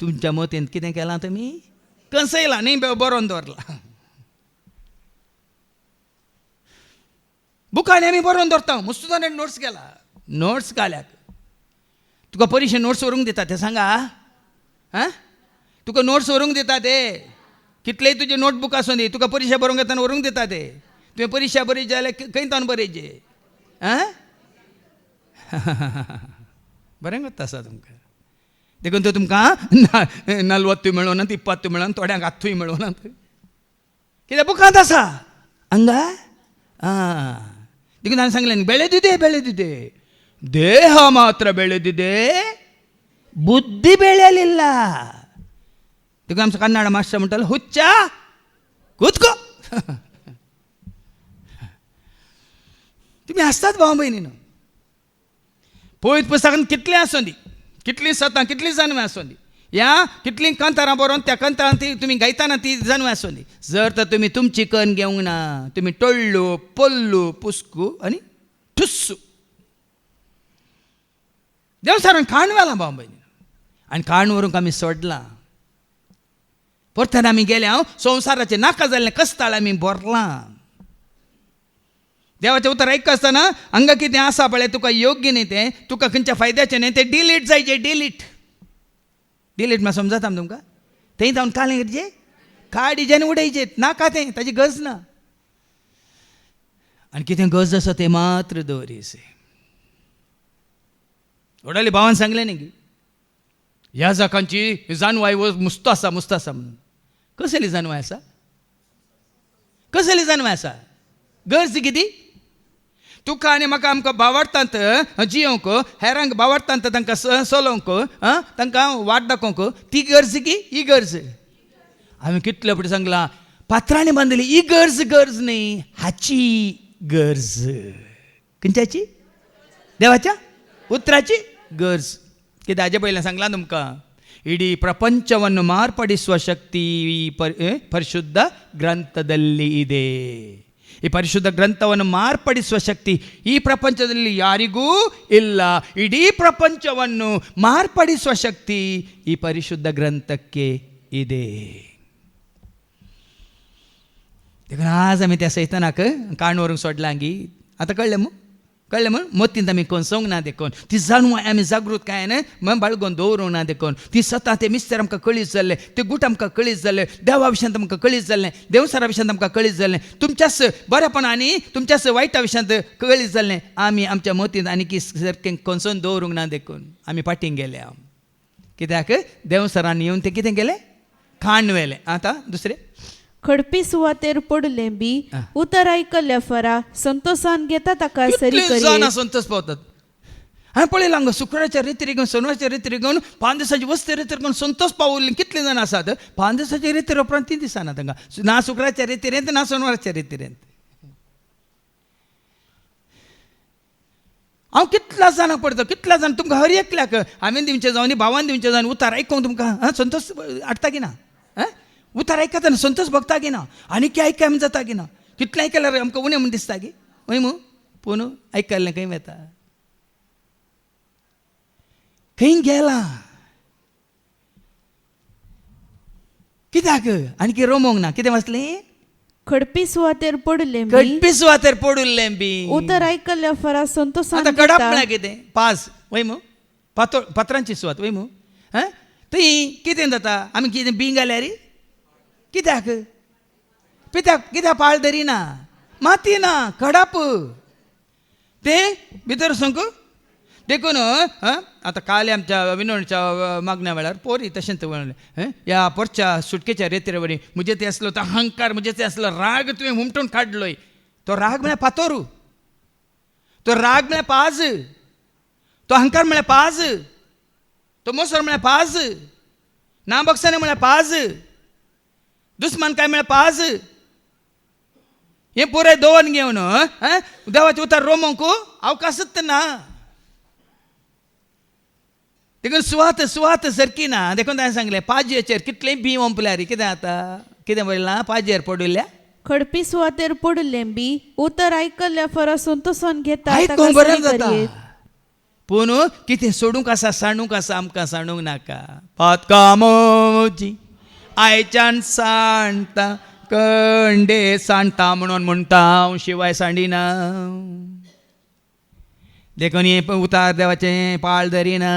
तुमच्या मतींत कितें केलां तुमी कसयला न्ही बरोवन दवरला बुकांनी आमी बरोवन दवरता मस्त नोट्स केला नोट्स घाल्याक तुका परीक्षे नोट्स व्हरूंक दिता ते सांगा तुका नोट्स व्हरूंक दिता ते कितलेय तुजे नोटबूक आसूं दी तुका परीक्षा बरोवंक येताना व्हरूंक दिता ते तुवें परीक्षा बरयची जाल्यार खंय तावन बरयचे बरें कोत्ता आसा तुमकां देखून तो तुमकां 40 मेळोनात 20 मेळोन थोड्यांक 8 मेळोनात कित्याक बुकांत आसा हंगा देखून हांवें सांगलें ಬೆಳೆದಿದೆ ದೇಹ ಮಾತ್ರ ಬೆಳೆದಿದೆ ಬುದ್ಧಿ ಬೆಳೆಯಲಿಲ್ಲ देखून आमचो कन्नड मास्टर म्हणटालो हुच्चा ಕೂತ್ಕೋ तुम्ही आसतात भाव भयणीनो पळयत पुस्तकान कितलें आसोंदी कितलीं सतां कितलीं जन्मां आसोंदी ह्या कितलीं कांतारां बरोवन त्या कांतारां ती तुमी गायताना ती जन्मां आसोंदी जर तर तुमी तुमची कण घेवंक ना तुमी टोळ्ळू पोल्लू पुस्कू आनी ठुस्सू देवसारान खाण व्हेलां भाव भयणी आनी खाण व्हरूंक आमी सोडलां परतून आमी गेले हांव संवसाराचें नाका जाल्लें कस्ताळ आमी भरलां देवाचें उतर आयकता आसतना हांगा कितें आसा पळय तुका योग्य न्ही तें तुका खंयच्या फायद्याचें न्ही तें डिलीट जायचें डिलीट म्हळ्यार समजता तुमकां थंय जावन कालें करचें काडीचें आनी उडयचें नाका तें ताची गरज ना आनी कितें गरज आसा तें मात्र दवरीस वडले भावान सांगलें न्ही की ह्या जाकांची जानवाय मुस्तो आसा म्हणून कसली जानवाय आसा गरज कितें तुका आनी म्हाका आमकां भावार्थांत जियोंक हेरांक भावार्थांत तांकां चलोवंक तांकां वाट दाखोवंक ती गरज की ही गरज हांवें कितले फावटी सांगलां पात्रांनी बांदली ही गरज न्ही हाची गरज खंयच्याची देवाच्या उतराची गरज कित्याक हाजे पयलें सांगलां तुमकां इडी ಪ್ರಪಂಚವನ್ನು ಮಾರ್ಪಡಿಸುವ ಶಕ್ತಿ ಪರಿಶುದ್ಧ ಗ್ರಂಥದಲ್ಲಿ ಇದೆ ಈ ಪರಿಶುದ್ಧ ಗ್ರಂಥವನ್ನು ಮಾರ್ಪಡಿಸುವ ಶಕ್ತಿ ಈ ಪ್ರಪಂಚದಲ್ಲಿ ಯಾರಿಗೂ ಇಲ್ಲ ಇಡೀ ಪ್ರಪಂಚವನ್ನು ಮಾರ್ಪಡಿಸುವ ಶಕ್ತಿ ಈ ಪರಿಶುದ್ಧ ಗ್ರಂಥಕ್ಕೆ ಇದೆ देखून आज आमी त्या सैतानाक काण व्हरूंक सोडलां आतां कळ्ळें मग मोतीन आमी कोण सोंग ना देखून ती जाणवाय आमी जागृत काय बाळगून दवरूंक ना देखून ती सता तें मिस्तर आमकां कळीत जाल्लें तें गूट आमकां कळीत जाल्लें देवा विशयांत आमकां कळीत जाल्लें देवसारा विशयांत आमकां कळीत जाल्लें तुमच्याच बरेपणा आनी तुमच्याच वायटा विशयांत कळीत जाल्लें आमी आमच्या मोतींत आनी सारकें कोणसोन दवरूंक ना देखून आमी फाटीं गेले कित्याक देवसरान येवन तें कितें केलें खाण व्हेलें आतां दुसरें खडपी सुवातेर पडलें बी उतर आयकल्ल्या फरा संतोषान घेता ताका सरी करी संतोष पावतात हांवें पळयलां हांगा शुक्राच्या रेतीर घेवन शनिवारच्या रेतीर घेवन 5 दिसांची वस्ती रेतीर घेवन संतोष पावल्ले कितले जाण आसात 5 दिसाच्या रेतीर उपरांत 3 दिसांना तांकां ना शुक्राच्या रेतीरेंत ना शनिवारच्या रेतीरेंत हांव कितल्या जाणांक पडटा कितल्या जाण तुमकां हर एकल्याक हांवें दिवचें जावन भावान दिवचें जावन उतार आयकूंक तुमकां संतोष हाडटा की ना उतार आयकता संतोष भोगता की ना आनी कितें आयकय म्हण जाता की ना कितलें आयकल्यार आमकां उणें म्हण दिसता की हय मू पूण आयकल्लें खंय वता खंय गेलां कित्याक आनी कितें रोमोंक ना कितें वाचलें खडपी सुवातेर पडुल्लें बी उतर आयकल्ल्या फरा संतोषान आतां कडप म्हळ्यार कितें पाज वय मू पात्रांची सुवात वय मू थंय कितें जाता आमी कितें बी घाल्यार कित्याक पाळ धरिना माती ना कडप तें भितर वचूंक देखून आतां काल आमच्या विनोदच्या मागण्या वेळार पोरी तशेंच म्हणलें ह्या पोरच्या सुटकेच्या रेतीर वरी म्हणजे ते आसलो तो अहंकार म्हणजे ते आसलो राग तुवें हुमटून काडलोय तो राग म्हळ्यार पातोरू तो राग म्हळ्यार पाज तो अहंकार म्हळ्यार पाज तो मोसर म्हळ्यार पाज नाबक्षाने म्हळ्यार पाज दुस्मान काय म्हळ्यार पाज हें पुराय दवन घेवन देवाचें उतार रोमोंक अवकाशच ना देखून सुवात सारकी ना देखून हांवें सांगलें पाजयेचेर कितलेंय बी ओंपल्यार कितें जाता कितें बरयलां पाजयेर पडुल्ल्या खडपी सुवातेर पडुल्लें बी उतर आयकल्ल्या फरा संतोषान घेता आयकूंक बरें जाता पूण कितें सोडूंक आसा सांडूंक आसा आमकां सांडूंक नाका पातकामोजी आयच्यान सांडटा कंडे सांडटा म्हणून म्हणटा हांव शिवाय सांडिना देखून हे उतार देवाचें पाळ धरिना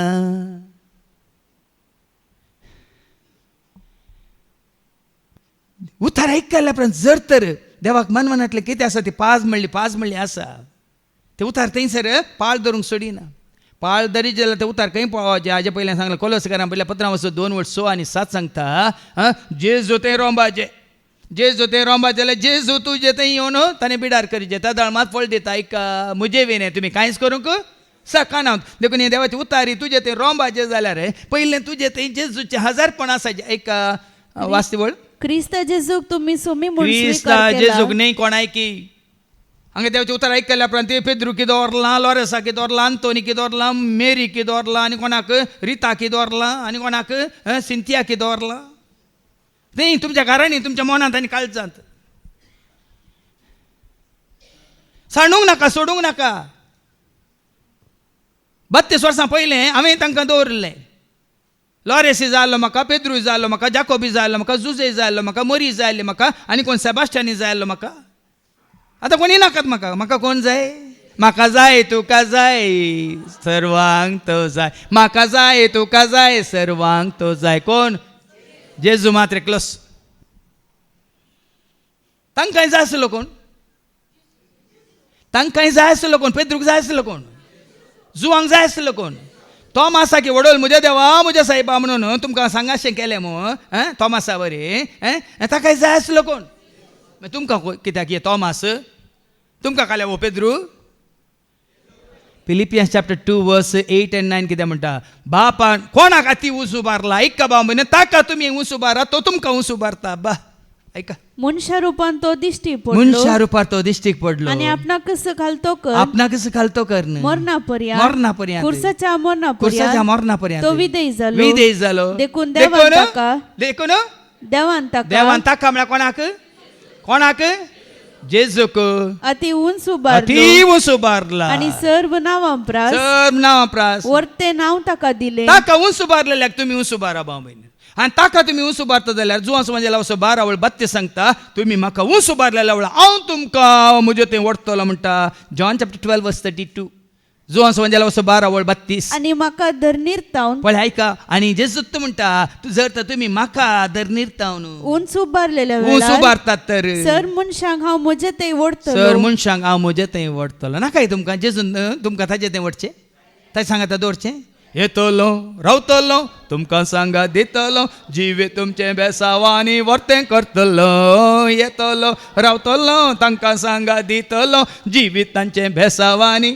उतार आयकल्ल्या उपरांत जर तर देवाक मनमनांतलें कितें आसा ती पाज म्हणली आसा ते उतार थंयसर पाळ धरूंक सोडिना पाळ दरी जाल्यार ते उतार खंय पावचे. हाजे पयलें सांगलें कोलोसकारां पयल्या 15:2 आनी 7 सांगता जेजू तें रोंबाचे. जेजू तें रोंबा जाल्यार जेजू तुजे थंय येवन ताणें बिडार करीचे. त्या दळमात फळ दिता ऐका म्हजे विने तुमी कांयच करूंक सकाना. देखून हे देवाची उतारी तुजे थंय रोंबाचे जाल्यार पयलें तुजे थंय जेजूचे हजारपण आसाचे. ऐका वास्तवळ क्रिस्त जेजूक तुम्ही सुमी म्हणून क्रिस्ता स्वीकार केला. जेजूक न्ही कोणाय की हांगा देवाचें उतर आयकल्या उपरांत ते पेद्रू कितें व्हरलां, लॉरेसा कितें व्हरलां, आंतोनी कितें व्हरलां, मेरी कितें व्हरलां, आनी कोणाक रिता कितें व्हरलां, आनी कोणाक सिंथिया कितें व्हरलां. न्ही तुमच्या घरांनी तुमच्या मनांत आनी काळजांत सांडूंक नाका, सोडूंक नाका. 32 वर्सां पयलें हांवें तांकां दवरलें. लॉरेसी जाय आसलो म्हाका, पेद्रूय जाय आसलो म्हाका, जाकोबी जाय आसलो म्हाका, जुजे जाय आसलो म्हाका, मरी जाय आसली म्हाका, आनी कोण सेबास्टियानी जाय आसलो म्हाका. आतां कोणी नाकात म्हाका. म्हाका कोण जाय? म्हाका जाय तुका जाय सर्वांक तो जाय. म्हाका जाय तुका जाय सर्वांक तो जाय. कोण? जेजू मात्र एकलोच. तांकांय जाय आसलो कोण? तांकांय जाय आसलो कोण? पेद्रूक जाय आसलो कोण? जुवांक जाय आसलो कोण? तोमासा की वडोल म्हज्या देवा म्हज्या सायबा म्हणून तुमकां सांगाशें केलें मो तोमासा वरी ताकाय जाय आसलो कोण? तुमकां कित्याक हे तोमास तुमकां काल्या वो पेद्रू? फिलिपियन्स चॅप्टर 2:8 and 9 कितें म्हणटा? बापान कोणाक आती ऊस उबारला ऐका बा म्हणे ताका तुमी ऊस उबारा तो तुमकां ऊस उबारता. बा ऐका मनशा रूपान तो दिश्टी पडलो. मनशा रुपार तो दिश्टीक पडलो आणि आपणाक कसं घालतो कर. आपणाक कसं घालतो कर मरणापर्यंत. मरणापर्यंत. कुर्साच्या कुर्साच्या मरणापर्यंत तो विधेय जालो. विधेय जालो. देखून देवान ताका देवान ताका म्हळ्यार कोणाक? कोणाक? जेजूक अति उंच अति उंच उबारला. आणि सर्व नावांप्रास सर्व नावांप्रास वरते नाव ताका दिले. ताका उंच उबारलेल्याक तुमी उंच उबारा बा म्हण. आनी ताका तुमी उंच उबारता जाल्यार जुवांस म्हणजे लावसो 12:32 सांगता तुमी म्हाका उंच उबारलेल्या वळा हांव तुमकां म्हजे थंय व्हरतलो म्हणटा. जॉन चॅप्टर 12:32 जुवांस म्हणजे लावसो 12:32. आणि म्हाका धर्निरतावन पळय ऐका आनी जेजूत म्हणटा जर तर तुमी म्हाका धर्निरतावन उंच उबारलेल्या उंच उबारतात तर सर मनशांक हांव म्हजे थंय व्हरतलो. सर मनशांक हांव म्हजे थंय व्हरतलो. नाकाय तुमकां जेजून तुमकां ताजे थंय व्हरचें ताचे सांगाता दवरचें. येतलो रावतलो तुमकां सांगा दितलो जिवे तुमचें बेसावांनी वर्तें करतलो. येतलो रावतलो तांकां सांगा दितलो जिवीत तांचें बेसावांनी.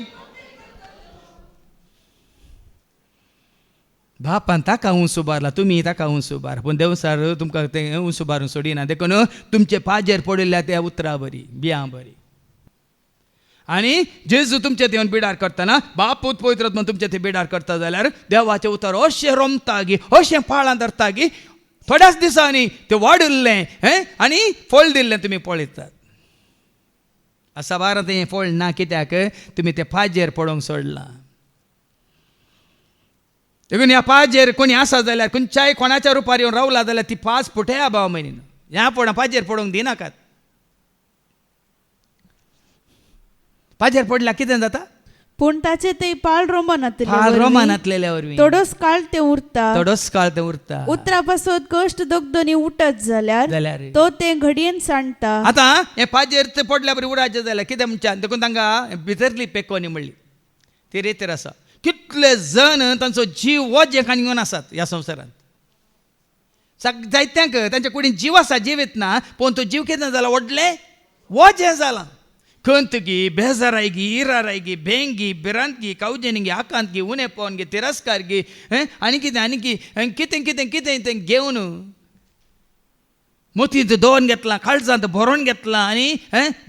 बापान ताका उंच उबारला तुमी ताका उंच उबार. पूण देवसार तुमकां तें उंच उबारून सोडिना. देखून तुमचे पाजेर पडिल्ल्या त्या उतरां बरी बियां बरी. आनी जेजू तुमचे थंय बिडार करतना बापूत पवित्र आत्मा तुमचे थंय बिडार करता जाल्यार देवाचें उतर अशें रोमता गी अशें पाळां धरता गी थोड्याच दिसांनी तें वाडुल्लें आनी फळ दिल्लें तुमी पळयतात. आसा बारा तें फळ ना कित्याक तुमी तें पाजेर पडोवंक सोडलां. देखून ह्या पाजेर कोणी आसा जाल्यार खंयच्याय कोणाच्या रुपार येवन रावला जाल्यार ती 5 फुटया भाव म्हण ह्या पडा पाजेर पडोवंक दिनाकात. पाजेर पडल्यार कितें जाता? पूण ताचे ते पाळ रोमानांतलेल्या वरवीं थोडोच काळ ते उरता. थोडोच काळ ते उरता. उतरा पासून कश्ट दोगदोनी उठत जाल्यार तो ते घडयेन सांडटा. आतां हे पाजेर ते पडल्या बरी उडाचें जाल्यार कितें म्हणच्या देखून तांकां भितरली पेकोनी म्हणली ती रेतीर आसा. कितले जण तांचो जीव वजेकान घेवन आसात ह्या संवसारांत. जायत्यांक तांच्या कुडीन जीव आसा जिवीत ना पूण तो जीव कितें जाला व्हडलें वजें जालां. खंत गी बेजाराय गी इराराय गी भेंग गी भिरांत गी कावजेनी गी आकांत गी उणेपण गी तिरस्कार गी आनी कितें कितें कितें तें घेवन मोतींत दोन घेतलां काळजांत भरोवन घेतलां आनी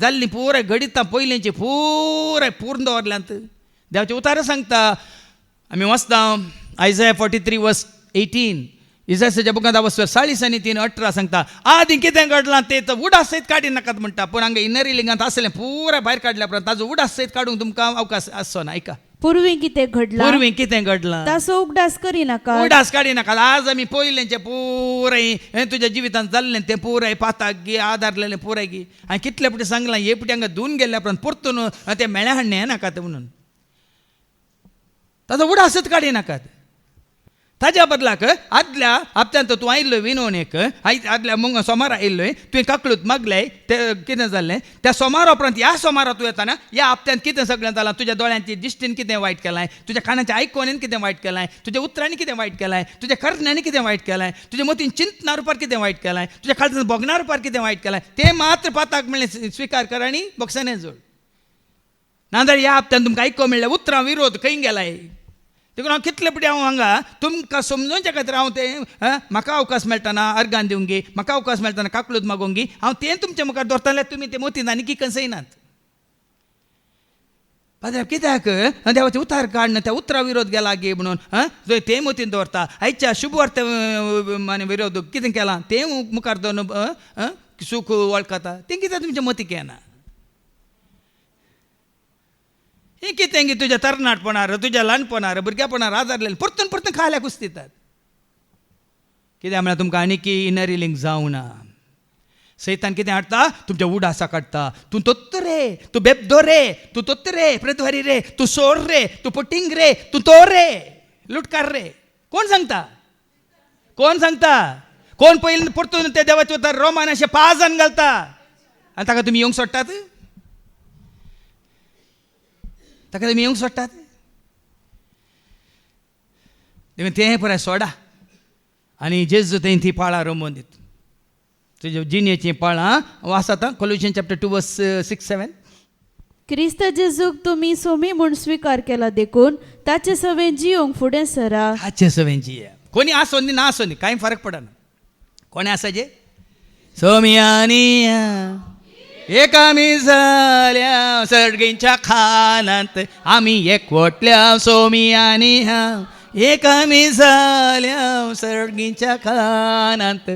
जाल्लीं पुराय घडिता पयलींची पुराय पूर्ण दवरल्यांत. देवाचे उतार सांगता आमी वाचता आयझाया 43:18 इसायाच्या बुकांत 40:3-18 सांगता आदी कितें घडलां तें उडास सयत काडी नाकात म्हणटा. पूण हांगा इनरी लिंगांत आसलें पुराय भायर काडल्या उपरांत ताजो उडास सयत काडूंक तुमकां अवकाश आसचो ना. ऐका पूर्वी कितें घडलां पूर्वी कितें घडलां ताचो उगडास करिनाका. उडास काडी नाकात. आज आमी पयलेंचें पुराय तुज्या जिवितांत जाल्लें तें पुराय पाताक गी आदारलेलें पुराय गी हांवें कितले पुटी सांगलां हे पुटी हांगा धुवन गेल्ल्या उपरांत परतून तें मेळ्या हाडणें नाकात म्हणून ताजो उडासच काडी नाकात. ताज्या बदलाक आदल्या हप्त्यांत तूं आयिल्लो विनवणेक आदल्या सोमार आयिल्लोय तुवें काकळूत मागलें तें कितें जाल्लें त्या सोमारा उपरांत ह्या सोमारा तूं येताना ह्या हप्त्यांत कितें सगळें जालां तुज्या दोळ्यांची दिश्टीन कितें वायट केलां तुज्या कानाच्या आयकोनीन कितें वायट केलां तुज्या उतरांनी कितें वायट केलां तुज्या करण्यांनी कितें वायट केलां तुज्या मतीन चिंतना रुपार कितें वायट केलां तुज्या काळजांत बोगना रुपार कितें वायट केलां तें मात्र पाताक म्हणलें स्विकार कर आनी बॉक्सांनी जोड नाजाल्यार ह्या हप्त्यान तुमकां आयको म्हणलें उतरां विरोध खंय गेलाय देखून हांव कितले पुटी हांव हांगा तुमकां समजोवच्या खातीर हांव तें म्हाका अवकाश मेळटना अर्गान दिवंक गी म्हाका अवकाश मेळटना काकळूत मागोवंक गी हांव तें तुमच्या मुखार दवरताले तुमी तें मोतीन आनी की कसयनात पाद्र्या कित्याक देवाचें उतार काडन त्या उतरा विरोध गेला गे म्हणून जंय तें मोतीन दवरता आयच्या शुभ वार्ते विरोध कितें केलां तें मुखार दवरून सूख वळखता तें कित्याक तुमच्या मतीक येना हे कितें गे तुज्या तरणाटपणार तुज्या ल्हानपणार भुरग्यापणार आदारलेले परतून परतून खाल्याक कुस्तितात कित्याक म्हळ्यार तुमकां आनीक इनर हिलींग जावं ना सैतान कितें हाडटा तुमच्या उडासा काडटा तूं तोत्त रे तूं बेबदो रे तूं तोत्त रे प्रतवारी रे तूं सोर रे तूं पटिंग रे तूं तो रे लुटकार रे कोण सांगता कोण पयलीं परतून ते देवाचे उतार रोमान अशें 5 जाण घालता आनी ताका तुमी येवंक सोडटात ताका तुमी येवंक सोडटात देखून तें पळय सोडा आनी जेजू तें ती पाळां रमोवन दिता तुज्या जिणेचीं पाळां वाचता कोलोसियन चॅप्टर 2 वर्स 6-7 क्रिस्त जेजूक तुमी सोमी म्हूण स्विकार केला देखून ताचे सवें जियोंक फुडें सरा हाचे सवें जिया कोणी आसोनी ना आसोनी कांय फरक पडना कोणी आसाचे सोमियांनी एक आमी जाल्या सर्गींच्या खानांत आमी एकवटल्या सोमियांनी एक आमी जाल्या सर्गींच्या खानांत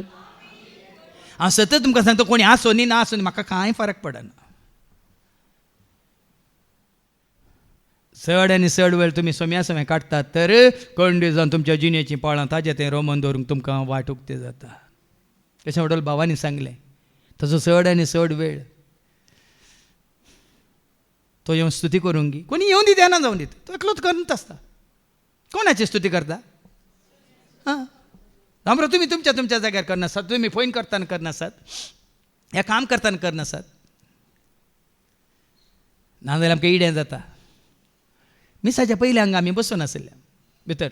हांव सतत तुमकां सांगता कोणी आसोनी ना आसोनी म्हाका कांय फरक पडना चड आनी चड वेळ तुमी सोम्या समें काडटात तर कंडी जावन तुमच्या जिणेचीं पाळां ताजें तें रोमन दवरूंक तुमकां वाट उक्ती जाता कशें वडोल भावानी सांगलें तसो चड आनी चड वेळ तो येवन स्तुती करूंक गी कोणी येवन दिता ना जावन दिता तो एकलोच करत आसता कोणाची स्तुती करता आमरो तुमी तुमच्या जाग्यार करनासात तुमी फोन करतना करनासात हें काम करतना करनासात नाजाल्यार आमकां इडें जाता मिसाच्या पयलीं हांगा आमी बसून आसले भितर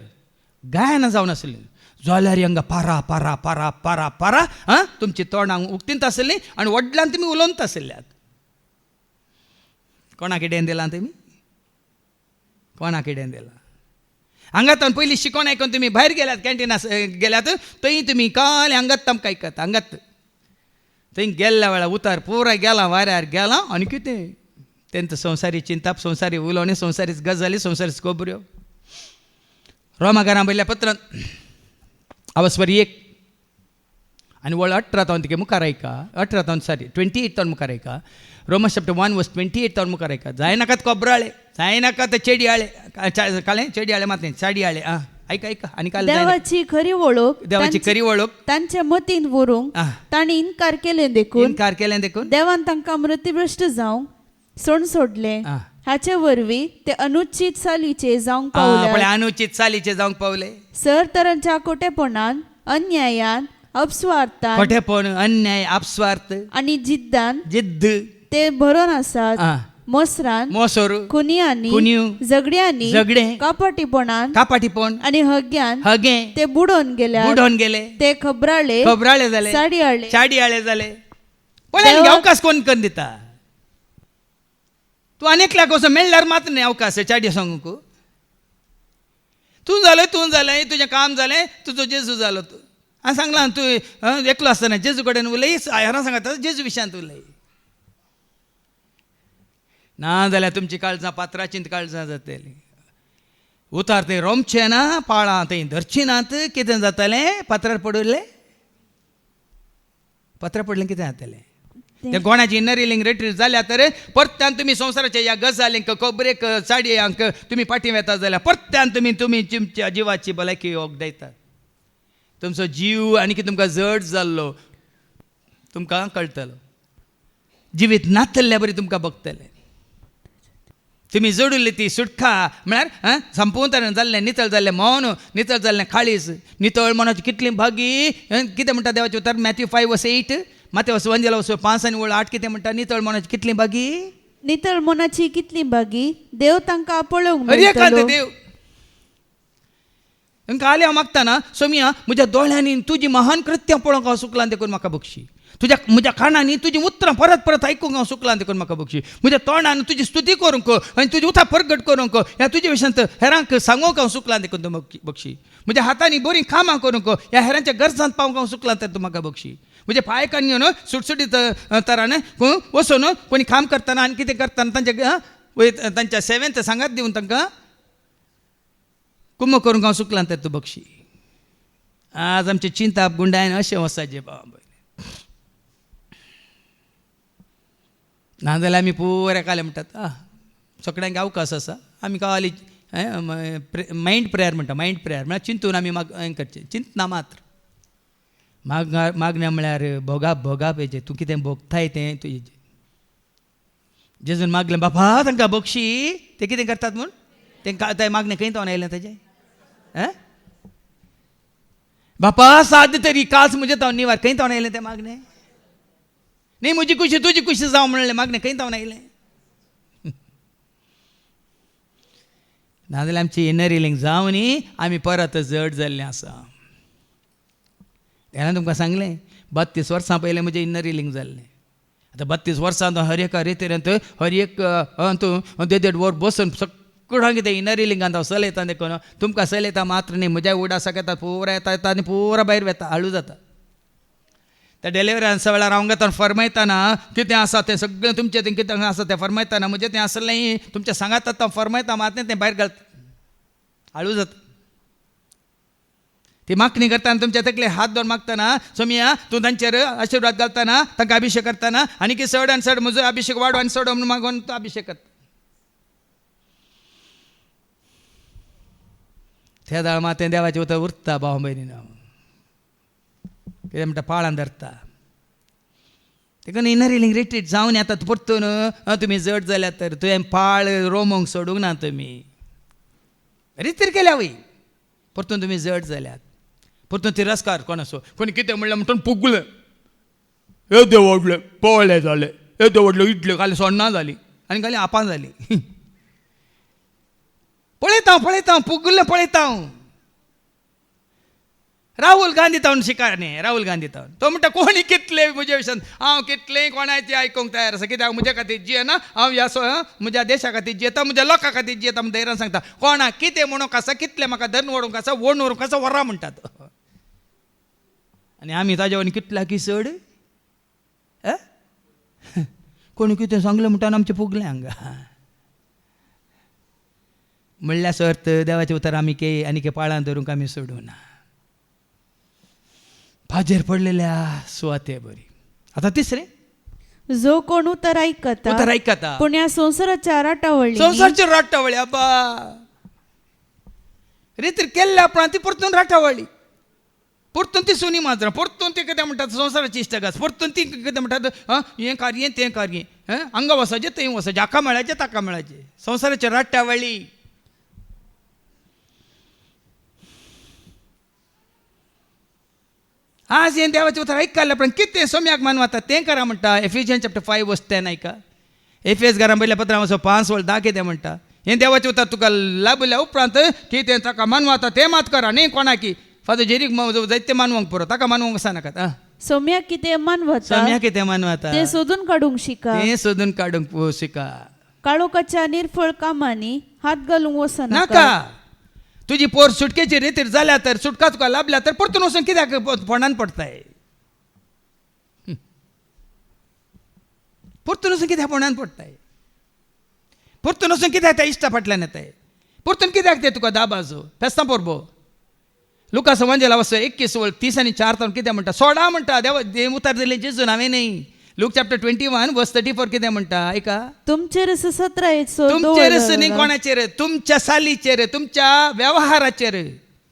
गायनां जावन आसलीं जाल्यार हांगा पारा पारा पारा पारा पारा तुमची तोंडां उक्तींत आसलीं आनी व्हडल्यान तुमी उलोवंत आसल्यात कोणाक इडेन दिलां तुमी कोणाक इडेन दिलां हांगात पयलीं शिकोवन आयकून तुमी भायर गेल्यात कॅन्टीनात गेल्यात थंय तुमी काल हांगात तामकां आयकता हांगात थंय गेल्ल्या वेळार उतार पुराय गेला वाऱ्यार गेला आनी कितें तेंच संवसारी चिंताप संवसारी उलोवणी संवसारी गजाली संवसारी खबऱ्यो रोमाकारां बयल्या पत्रांत आवस्वरी 1 आनी वळ 18 तावन तिगे मुखार आयका 28 तावन मुखार आयका रोमन्स चॅप्टर 1 वर्स 28 तावन मुखार आयका जाय नाकात कोब्राळे जाय नाका ते चेडयाळे काळें चेडयाळे मात न्ही चाडयाळे ऐका ऐका आनी काल देवाची खरी वळख तांच्या मतीन व्हरूंक तांणी इन्कार केलें देखून देवान तांकां मृत्युभ्रश्ट जावंक सोड सोडलें हाचे वरवीं ते अनुचित सालीचे जावंक पावले सर तरांच्या खोटेपणान अन्यायान अपस्वार्थान खोटेपण अन्याय अपस्वार्थ आनी जिद्द ते भरोन आसात मोसरान मोसोर खुनियांनी झगडे कापाटीपण आनी हगे ते बुडोवन गेले ते खबराळे जाले चाडयाळे जाले पण अवकाश कोण करून दिता तूं आनीकल्याक असो मेळ्ळ्यार मात्र न्ही अवकाश चाडयो सांगूक तूं जालें तुजें काम जालें तुजो जेजू जालो तूं हांवें सांगलां तूं एकलो आसतना जेजू कडेन उलय हेरां सांगता जेजू विशयांत उलय ना जाल्यार तुमची काळजां पात्राचीं काळजां जातलीं उतार थंय रोमचें ना पाळां थंय धरचीं नात कितें जातलें पात्रार पडलें कितें जातलें तें कोणाची इनर हिलींग रिट्रीट जाल्या तर परत्यान तुमी संवसाराच्या ह्या गजालींक खबरेक चाडयांक तुमी फाटीं वेतात जाल्यार परत्यान तुमी तुमच्या जिवाची भलायकी ओगदायतात तुमचो जीव आनी तुमकां जड जाल्लो तुमकां कळटलो जिवीत नातल्ल्या बरी तुमकां बगतले तुम्ही जोडुल्ली ती सुटका म्हळ्यार संपूर्ण जाल्लें नितळ जाल्लें मौन नितळ जाल्लें काळीज नितळ मनाची कितली भागी कितें म्हणटा देवाचें उतर मॅथ्यू 5:8 मातेवस 1:5 आनी 8 कितें म्हणटा नितळ मनाची कितली भागी नितळ मनाची कितली भागी देव तांकां पळोवंक अरे एकांत मेळटलो. देव तांकां आल्या मागतना सोमिया म्हज्या दोळ्यांनी तुजी महान कृत्यां पळोवंक हांव सुकलां देखून म्हाका बक्षी म्हज्या कानांनी तुजी उतरां परत परत आयकूंक हांव सुकलां देखून म्हाका बक्षी म्हज्या तोंडान तुजी स्तुती करूंक आनी तुजी उतां प्रगट करूंक ह्या तुजे विशयांत हेरांक सांगूंक हांव सुकलां देखून तूं बक्षी म्हज्या हातांनी बरीं कामां करूंक ह्या हेरांच्या गरजांत पावंक हांव सुकलां तर तूं म्हाका बक्षी म्हणजे पायकांनी न्हू सुटसुटीत तरान वचून कोणी काम करतना आनी कितें करतना तांच्या सेवेंत सांगात दिवन तांकां कुम्म करूंक हांव सुकलां तर तूं बक्षी. आज आमची चिंता गुंडायन अशें वसाचें बाबा नाजाल्यार आमी पुरे काले म्हणटात सगळ्यांक अवकाश आसा आमी कावाली मायंड प्रेयर म्हणटा मायंड प्रेयर म्हळ्यार चिंतून आमी हें करचें चिंतना मात्र मागण्या म्हळ्यार भोगा पेजे तूं कितें भोगताय तें तुजें जेजून मागलें बापा तांकां बक्षी ते कितें करतात म्हूण तांकां ते मागणें खंय तावन आयलें तेजें बापा साद तरी कास म्हजें तावन निवार खंय तावन आयलें तें मागणें न्ही म्हजी खुशी तुजी खुशी जावं म्हणलें मागणें खंय तावन आयलें नाजाल्यार आमची इनर हिलींग जावं न्ही आमी परत जड जाल्लीं आसा. तेन्ना तुमकां सांगलें 32 वर्सां पयलें म्हजें इनर हिलींग जाल्लें. आतां 32 वर्सां हर एका रितीन हर एक तूं देड वर बसून सगळ्यांक कितें इनर हिलींगांत हांव चलयता देखून तुमकां चलयता मात्र न्ही म्हज्या उडासाक येता पुरा येता आनी पुरा भायर वेता हाळू जाता. त्या डिलिव्हरांच्या वेळार हांव घेता फरमायतना कितें आसा तें सगळें तुमचें तें कितें आसा तें फरमायतना म्हजें तें आसलें तुमचें सांगात हांव फरमायता मात तें भायर घालता हाळू जाता. ती मागणी करतना तुमच्या तकले हात धरून मागतना सोमिया तूं तांचेर आशिर्वाद घालतना तांकां अभिषेक करतना आनी की चड आनी चड म्हजो अभिषेक वाडो आनी चड म्हणून मागून तो अभिषेक करता. त्या दाळ मातें देवाचें उतर उरता भाव भयणीन कितें म्हणटा पाळान धरता देखून इनर हिलींग रिट्रीट जावन येता परतून तुमी जड जाल्यात तर तुवें पाळ रोमोंक सोडूंक ना तुमी रितीर केल्या वय परतून तुमी जड जाल्यात परतून तिरस्कार कोण असो कोणी कितें म्हणलें म्हणून पुगलें हे देव व्हडलें पळ्ळें जालें हे देव व्हडलें इडलें खाली सोण्णां जालीं आनी खाली आपां जालीं पळयता पुगलें पळयता राहुल गांधी तावन शिकारणे राहुल गांधी तावन तो म्हणटा कोणी कितले म्हज्या विशयान हांव कितलेंय कोणाचें आयकूंक तयार आसा कित्याक म्हज्या खातीर जियेना हांव ह्या म्हज्या देशा खातीर जियेता म्हज्या लोकां खातीर जियेता म्हण धैर्यान सांगता. कोणाक कितें म्हणूंक आसा कितलें म्हाका धरून व्हरूंक आसा ओडून व्हरूंक आसा वरां म्हणटात आनी आमी ताजे वनी कितल्या की चड कोणी कितें सांगलें म्हणटा आमचें पुगलें हांगा म्हणल्यार सर्त देवाचें उतर आमी आनी के पाळान धरूंक आमी सोडूं ना. भाजेर पडलेल्या सुवाते बरी. आता तिसरें जो कोण उतर आयकता पूण ह्या संवसाराच्या राटावळी अब्बा रितीर केल्ल्या उपरांत ती परतून राटावळी परतून ती सुनी माजरां परतून ती कितें म्हणटात संवसाराची इश्टगास परतून ती कितें म्हणटात हें कार्य तें कार्य हांगा वसाचें थंय वसाचें हाका मेळाचें ताका मेळाचें संवसाराची राटावळी. आज हें देवाचें उतर आयकल्या उपरांत कितें सोम्याक मानवता तें करा म्हणटा. एफिशियन्स चॅप्टर 5:10 आयका. एफएस घरां पयल्या पत्रां वचो 5:10 कितें म्हणटा. हें देवाचें उतर तुका लाभल्या उपरांत कितें ताका मानवता तें मात करा न्ही कोणाकी फादर जेरीक जायते मानवंक पुरो ताका मानवंक वचनाकात. सोम्याक कितें मानवता तें सोदून काडूंक शिका. काळोखाच्या निर्फळ कामांनी हात घालूंक वचनाका. तुजी पोर सुटकेची रितीर जाल्या तर सुटका तुका लाभल्या तर परतून वचून कित्याक फोंडान पडताय परतून वचून कित्याक फोंडान पडताय परतून वचून कित्याक त्या इश्टा फाटल्यान येताय परतून कित्याक ते तुका दाबाजो फेस्तां पोरबो. लुकास एवांजेला वचो 21:30 आनी 4 कितें म्हणटा सोडा म्हणटा देव उतर दिलें जेजून हांवें न्ही. लूक चॅप्टर 21:34 कितें म्हणटा ऐका. तुमचेर न्ही कोणाचेर तुमच्या सालीचेर तुमच्या व्यवहाराचेर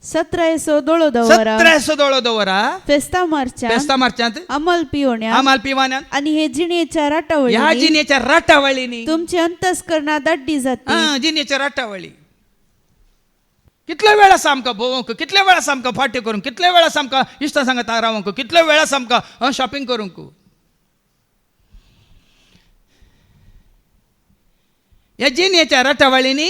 17 दोळो दवरा 17 दोळो दवरा फेस्ता मार्चांत अमल पिवान्यात आणि हे जिणेच्या राटावळी ह्या जिनेच्या राटावळीनी तुमची अंतस्करणा दाड्डी जाती जिनेच्या राटावळी कितल्या वेळा सामका भोवंक, कितल्या वेळा सामका फाटी करूंक, कितल्या वेळा सामका इश्टा सांगात रावंक, कितल्या वेळा सामका शॉपिंग करूंक. या जिनेच्या राटावळीनी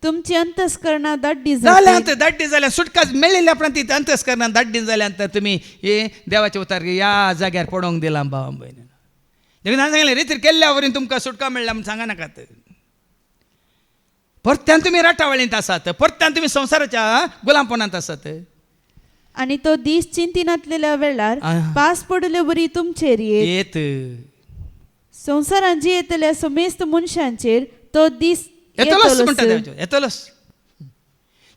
तुमची अंतस्करणा दाड्डी जाल्यात दाड्डी जाल्या सुटका मेळिल्ल्या प्रांतीत अंतस्करणात दाड्डी जाल्यानंतर तुम्ही हे देवाचे उतार या जाग्यार पडोवंक दिला भावा भयण. देखून हांवें सांगलें रितीर केल्ल्या वरीन तुमकां सुटका मेळ्ळा म्हूण सांगा नाकात. परत्यान तुम्ही राटावळींत आसात, परत्यान तुम्ही संवसाराच्या गुलामपणांत आसात. आणि तो दीस चिंतिनातलेल्या वेळार पास पडले बरी तुमचेर येत संवसारांत जी येतल्या समेस्त मनशांचेर तो दीस येतलोच.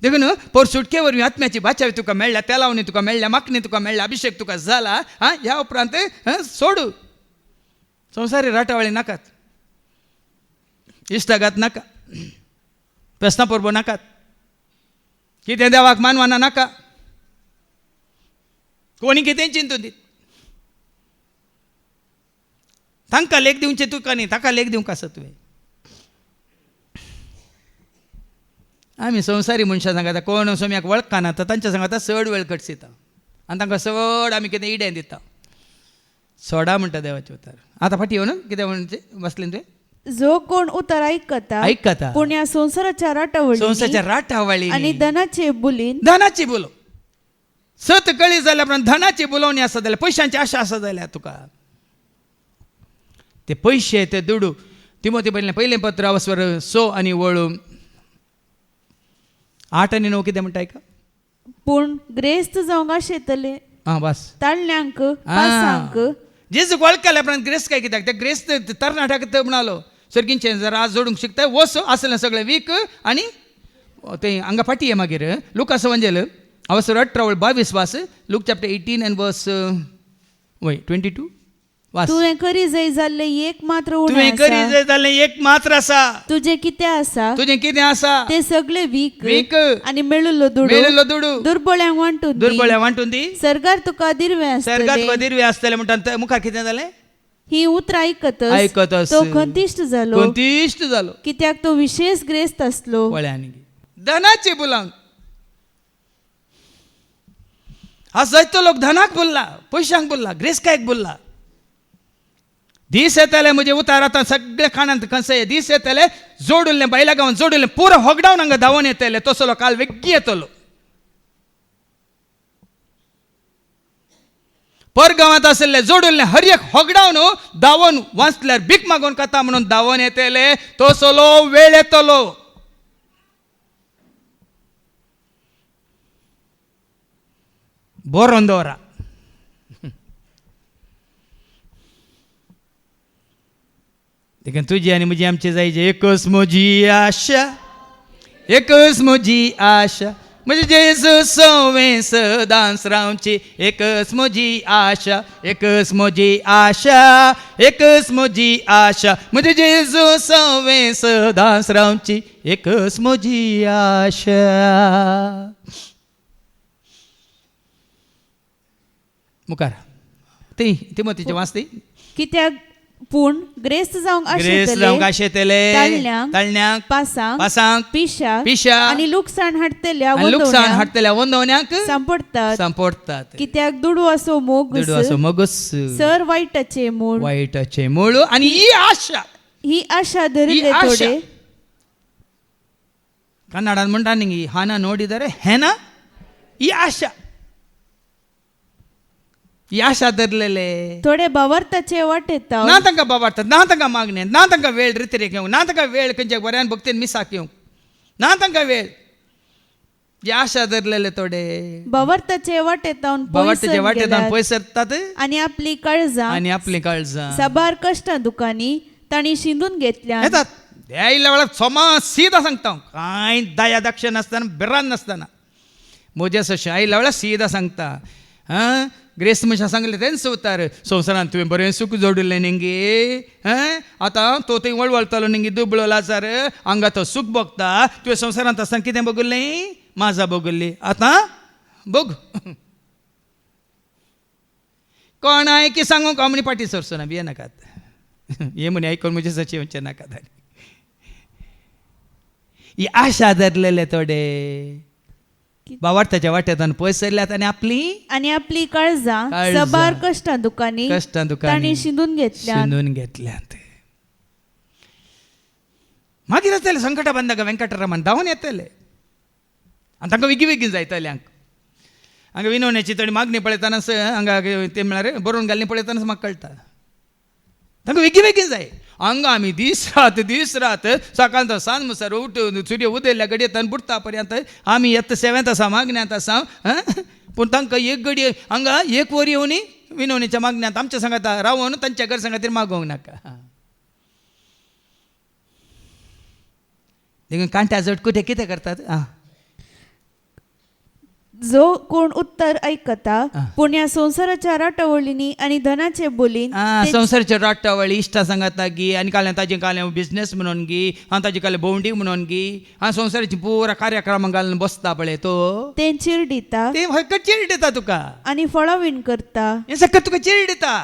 देखून पर सुटके वरवीं आत्म्याची बाचावी तुका मेळ्ळ्या, तेलावणी तुका मेळ्ळ्या, माखणी तुका मेळ्ळ्या, अभिषेक तुका जाला. ह्या उपरांत सोडू संवसारी राटावळी नाकात, इश्टाघात नाका, प्रस्ना परबो नाकात, कितें देवाक मानवाना नाका, कोणी कितें चिंतून दीत. तांकां लेख दिवचें तुका न्ही, ताका लेख दिवंक आसा तुवें. आमी संवसारी मनशां सांगता कोण सोम्याक वळखना तर तांच्या सांगता चड वेळ कटसिता आनी तांकां चड आमी कितें इडें दिता. सोडा म्हणटा देवाचे उतार. आतां फाटी येवन कितें म्हणचे बसलें तुवें. जो कोण उतार आयकता पूण ह्या संवसाराच्या राटावळी आनी धनाचे बुलो सत कळी जाल्या उपरांत धनाची बुलोवणी आसा जाल्यार, पयशांची आशा आसा जाल्यार तुका ते पयशे ते दुडू. तिमोथी पयलें पत्र अवस्वर 6 आनी वळू 8 आनी 9 कितें म्हणटा का. पूण ग्रेस्त जावंक आशेतले बस ताळण्यांक पासांक जेजू वळखल्या उपरांत ग्रेस्त काय कित्याक ते ग्रेस्त तरणाट्याक ते म्हणालो सर्गींचे जर आज जोडूंक शिकताय वस असलें सगळें वीक आनी ते हांगा फाटी आहे मागीर लुकास एवंजेल अवसर 18:22 वास. लूक चॅप्टर 18 and verse 22 वास. तुवें करी जाय जाल्लें एक मात्र उणें तुवें करी जाय जाल्लें एक मात्र आसा. तुजें कितें आसा ते सगळे वीक आनी मेळिल्लो दुडू दुर्बळ्यांक वांटून दी. सर्गार तुका दिर्वे आसतले म्हणटा मुखार कितें जालें. ही उतर आयकतच तो खंतिश्ट जालो कित्याक तो विशेष ग्रेस्त आसलो. धनाची बुलांक आज जायतो लोक धनाक बोलला, पयशांक बोलला, ग्रेस्कायक बोलला. दीस येतले म्हजे उतार आतां सगळे खाणांत खंय दीस येतले जोडुल्ले बायला गांवांत जोडुल्ले पुरो हॉकडावन हांगा धांवन येतले. तसलो काल वेग्गी येतलो. परगांवांत आसले जोडुल्ले हर एक हॉकडावन धांवन वाचल्यार भीक मागून खाता म्हणून धांवन येतले. तसलो वेळ येतलो. बरोवन दवरा. देखून तुजी आनी म्हजी आमची जायचे एकच म्हजी आशा म्हणजे जेजू सवें सदांच रावची. एकच म्हजी आशा म्हणजे जेजू सवें सदांच रावची. एकच म्हजी आशा. मुखार तिमोथीचे वाचते. कित्याक पूण ग्रेस्त जावंक आशेतले ताळण्यांक पासांक पिशा आनी लुकसाण हाडटल्या वंदवण्यांक संपडतात. कित्याक दुडू असो मोगूस सर वायटाचे मूळ आनी ही आशा धरिल्ले थोडे. कन्नडान म्हणटा न्ही हाना नोडिदारे हेना ही आशा धरलेले थोडे बावार्थाचे वाटेत ना तांकां बावार्थात ना तांकां मागणे ना तांकां वेळ रितीरेक घेवंक ना तांकां वेळ खंयच्या बऱ्यान भक्तीन मिसाक येवंक ना तांकां वेळ. जे आशा धरलेले थोडे बावार्थाचे वाटेतावन पयसरतात आनी आपली काळजां साबार कश्टां दुखांनी तांणी शिंदून घेतल्या येतात. आयल्या वेळार सोमा सीदा सांगता कांय दया दाक्ष नासतना बिरान नासतना म्हजे अशें आयल्या वेळार सीदा सांगता. हां ग्रेस्त मनशां सांगलें तेंच उतार संवसारांत तुवें बरें सूख जोडिल्लें निंगे आतां तो थंय वळवळतालो निंगे दुबळो लाजार हांगा तो सूख भोगता तुवें संवसारांत आसतना कितें भोगल्लें माजा भोगल्ली आतां भोग कोणाय की सांगूंक हांव म्हणी पाटी सरचो ना भिये नाकात हे म्हणे आयकून म्हजे सची वचचें नाकात ही आशा धरलेले थोडे भावार्थाच्या वाट्यान पयस सरल्यात आनी आपली काळजां सबार कश्टां दुखांनी तांणी शिंदून घेतल्यात मागीर येतले संकटा बंदाक वेंकटरमण धांवन येतले आनी तांकां बेगीन जायतल्यांक हांगा विनवण्याची थोडी मागणी पळयतानाच हांगा ते म्हळ्यार बरोवन घालनी पळयतानाच म्हाका कळटा तांकां बेगीन जाय हांगा आमी दीस रात सकाळ तो सांज मुसार उठून सूर्य उदेल्या घडयेतन बुडटा पर्यंत आमी येता सेवेंत आसा मागण्यांत आसा पूण तांकां एक घडी हांगा एक वर येवनी विनवणेच्या मागण्यांत आमच्या सांगात रावून तांच्या घर सांगातीर मागोवंक नाका देखून कांट्या जटकू ते कितें करतात जो कोण उत्तर ऐकता पूण ह्या संवसाराच्या राटावळींनी आनी धनाचे बोलीन संवसाराच्या राटावळी इश्टा सांगाता गी आनी काल्यां ताजें काल्यां बिझनेस म्हणून गी हांव ताजे काल्यां भोंवडी म्हणून गी हांव संवसाराची पुरा कार्यक्रम घालून बसता पळय तो तें चिरडिता ते फकत चिरडिता तुका आनी फळावीण करता हें सगळें तुका चिरडिता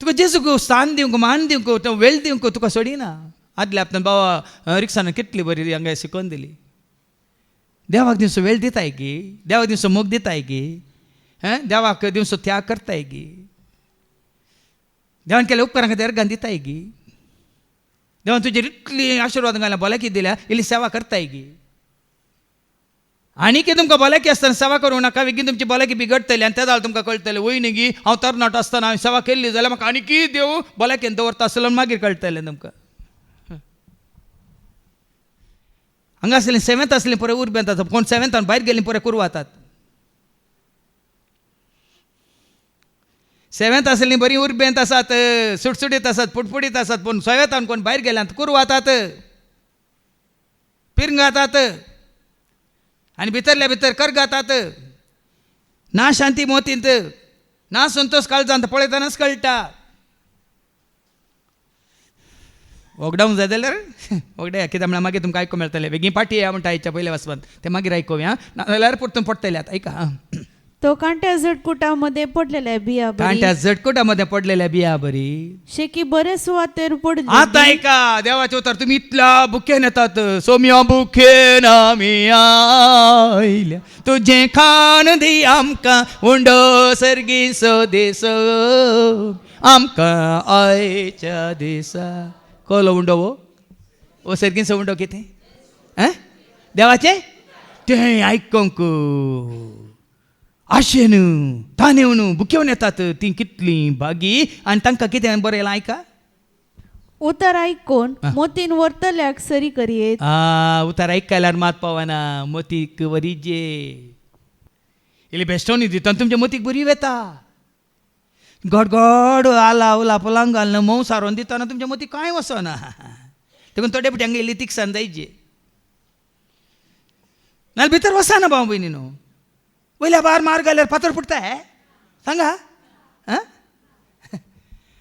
तुका जेजूक स्थान दिवंक मान दिवंक वेळ दिवंक तुका सोडिना आदल्या आपणान बाबा रिक्षान कितली बरी हांगा शिकोवन दिली देवाक दिवसो वेळ दिताय गी देवाक दिवसो मोग दिताय गी देवाक दिवसो त्याग करताय गी देवान केल्या उपकारां खातीर अर्घां दिताय गी देवान तुजेर इतली आशिर्वाद घालल्या भलायकी दिल्या इल्ली सेवा करताय गी आनी कितें तुमकां भलायकी आसतना सेवा करूं नाका बेगीन तुमची भलायकी बिगडटली आनी त्या जाल्यार तुमकां कळटलें वय न्ही गी हांव तरणाटो आसतना हांवें सेवा केल्ली जाल्यार म्हाका आनी देव भलायकेन दवरता आसलो मागीर कळटलें तुमकां हांगा आसलें सेवेंत आसलें पळय उर्बेंत आसा कोण सेवेंतान भायर गेलीं पळय कुरवातात सेवेंत आसलीं बरीं उर्बेंत आसात सुटसुटीत आसात फुटफुटीत आसात पूण सेवेंतान कोण भायर गेल्यात कुरवातात पिरंगातात आनी भितरल्या भितर करगातात ना शांती मोतींत ना संतोष काळजांत पळयतानाच कळटा वॉकडावन जाय जाल्यार वॉकडाय कित्याक म्हळ्यार मागीर तुमकां आयकूंक मेळटलें बेगीन पाटी या म्हणटा आयच्या पयल्या वचपांत ते मागीर आयकुया नाजाल्यार परतून पडटले आतां ऐका तो कांट्या जटकुटामध्ये पडलेल्या बिया कांट्या जटकुटामध्ये पडलेल्या बिया बरी शेकी बरे सुवातेर पडली आता ऐका देवाचे उतर तुम्ही इतल्या बुकेन येतात सोम्या बुकेन आमी आयल्या तुझे खान दी आमकां उंडो सर्गीचो देस आमकां आयच्या दिसा कोलो उंडो वो सर्गीचो उंडो कितें देवाचे तें आयकोंक आशेन तानेवन बुकेवन येतात ती कितली बागी आनी तांकां कितें बरयलां आयका उतर आयकून मोतीन वर्तल्याक सरी करियेत उतार आयकल्यार मात पावना मोतीक बरी जे इल्ली बेश्टोनी दिता तुमच्या मोतीक बरी वेता गडगड आला उला पोलांक घालना मऊ सारोन दितना तुमच्या मोतीक कांय वचना देखून थोडे पुट्यांक इल्ली तिकसाण जायचे नाल्यार भितर वचना भाव भयणी न्हू वयल्या बार मार घाल्यार फातर फुटता हे सांगा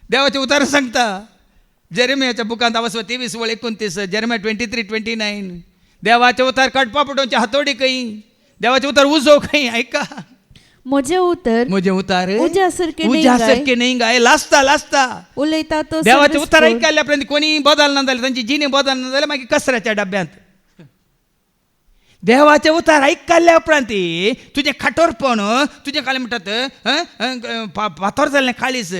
देवाचे उतार सांगता जेरेमियाच्या बुकांत वचवा 23:29 जेरेमिया 23:29 देवाचे उतार कटपा पडोवचे हातोडी खंय देवाचे उतार उजो खंय ऐका म्हजे उतार उज्या सारखे नाही गाय लासता उलयता तो देवाचे उतार ऐकल्या पर्यंत कोणी बदलना जाल्यार तांची जिणी बदलना जाल्यार मागीर कचऱ्याच्या डब्यांत देवाचे उतार ऐकल्या उपरांत तुझे खाटोरपण तुझे काले म्हणटात फातर जाल्लें काळीज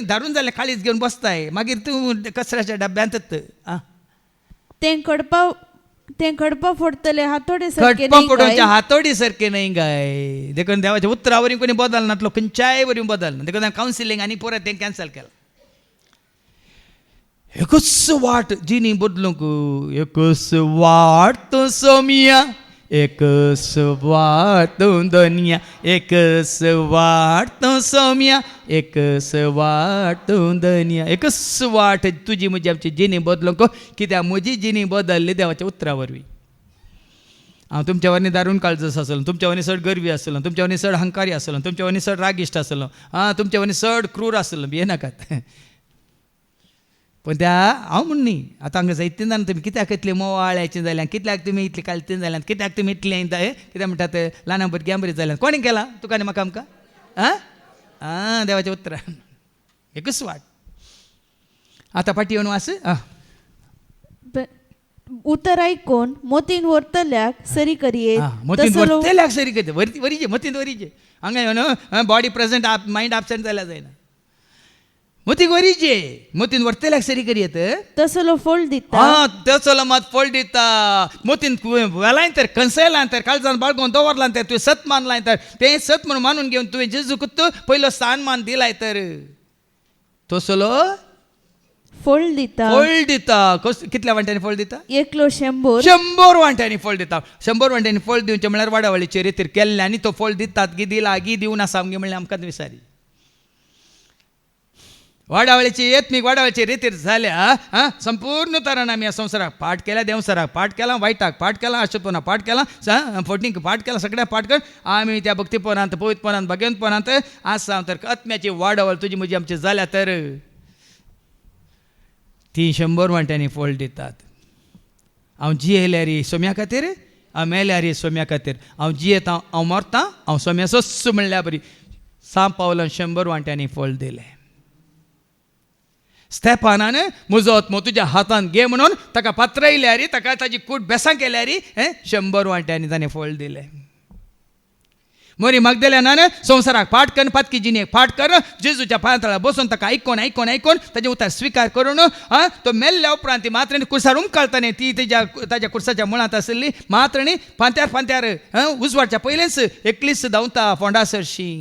धारून जाल्लें काळीज घेवन बसताय मागीर तूं कचऱ्याच्या डब्यांतच तें खडपा फोडतले हातोडे हातोडी सारखे नाही गाय देखून देवाचे उतरा वरी कोणी बदलना खंयच्याय वरी बदलना देखून कावन्सिलींग आनी परत तें कॅन्सल केलां एकच वाट जिनी बदलूंक एकच वाट तो सोमिया एकच वाट तो दुनिया एकच वाट तो सोमिया एकच वाट तो दुनिया एकच वाट तुजी म्हजी आमची जिणी बदलूंक कित्याक म्हजी जिणी बदलली देवाच्या उतरा वरवीं हांव तुमच्या वरनी दारून काळजस आसलो, तुमच्या वरनी चड गरवी आसलो, तुमच्या वरनी चड हंकारी आसलो, तुमच्या वरनी चड रागिश्ट आसलो, तुमच्या वरनी चड क्रूर आसलो, भियेनाकात. पण त्या हांव म्हण न्ही, आतां हांगा जायते जाण तुमी कित्याक इतले मोवाळ्याचें जाल्यां, कित्याक तुमी इतले कालतेन जाल्यात, कित्याक तुमी इतले कित्याक म्हणटात ल्हान भुरग्यां बरी जाल्यात. कोणी केलां तुका आनी म्हाका आमकां? देवाचें उतर एकूच वाट. आतां फाटी येवन वास. उतर आयकून मोतीन व्हरतल्याक सरी करिये. मोतीन व्हरतल्याक सरी करता, वरीचे मोतीन वरीचे. हांगा येवन बॉडी प्रेझेंट मायंड एबसेंट जाल्यार जायना. मोतीक वरीचे, मोतीन व्हरतल्याक सरी करियेत. तसलो फोल दिता. तसलो मात फोल दिता. मोतीन वेलाय तर कन्सयलां तर काळजान बाळगून दवरलां तर तुवें सत मानलां तर तें सत म्हणून मानून घेवन तुवें जेजूक पयलो स्थान मान दिलाय तर तसलो फोल दिता. फोल दिता. कितल्या वांट्यांनी फोल दिता? एकलो 100 वांट्यांनी फोल दिता. 100 वांट्यांनी फोल दिवचे म्हळ्यार वाडावळीचे रितीर केल्ले आनी तो फोल दितात गी दिला गी दिवन आसा आमगे म्हणल्यार आमकां विचारी. वाडावळीची येतमीक वाडावळीची रितीर जाल्या संपूर्ण तरान आमी ह्या संवसाराक पाठ केल्या, देवसराक पाठ केला, वायटाक पाठ केला, अशुद्धपणाक पाठ केला, फोटणीक पाठ केला, सगळ्या पाठ कर. आमी त्या भक्तीपणांत पवित्रपणांत भगवंतपणांत आसा तर आत्म्याची वाडावळ तुजी म्हजी आमची जाल्या तर ती 100 वांट्यांनी फोल दितात. हांव जियेल्यार सोम्या खातीर, हांव मेल्यार सोम्या खातीर. हांव जियेता, हांव मरतां, हांव सोम्या सस्स म्हणल्या बरी. सांब पावलां 100 वांट्यांनी फोल दिलें. स्तेफानान म्हजो आत्मो तुज्या हातान घे म्हणून ताका पात्रयल्यार, ताका ताजी कूट बेसां केल्यार 100 वांट्यांनी ताणें फोल दिलें. मरी मगदलेनान संवसाराक पाठ कर, पातकी जिणेक पाठ कर, जेजूच्या पांयातळा बसून ताका आयकोन आयकोन आयकोन ताजे उतर स्विकार करून तो मेल्ल्या उपरांत ती मात्रेणी कुर्सार उमकाळतानी ती ताज्या कुर्साच्या मुळांत आसली मात्रेणी फांत्यार उजवाडच्या पयलेच एकलीस धांवता फोंडा सरशी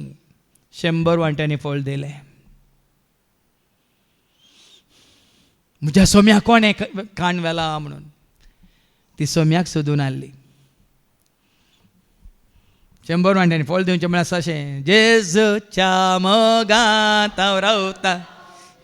100 वांट्यांनी फोल दिलें. म्हज्या सोम्या कोणें काण वेला म्हणून ती सोम्याक सोदून हाडली. 100 वांट्यांनी फोल दिवचें म्हळ्यार अशें, जेजूच्या मोगांत हांव रावता,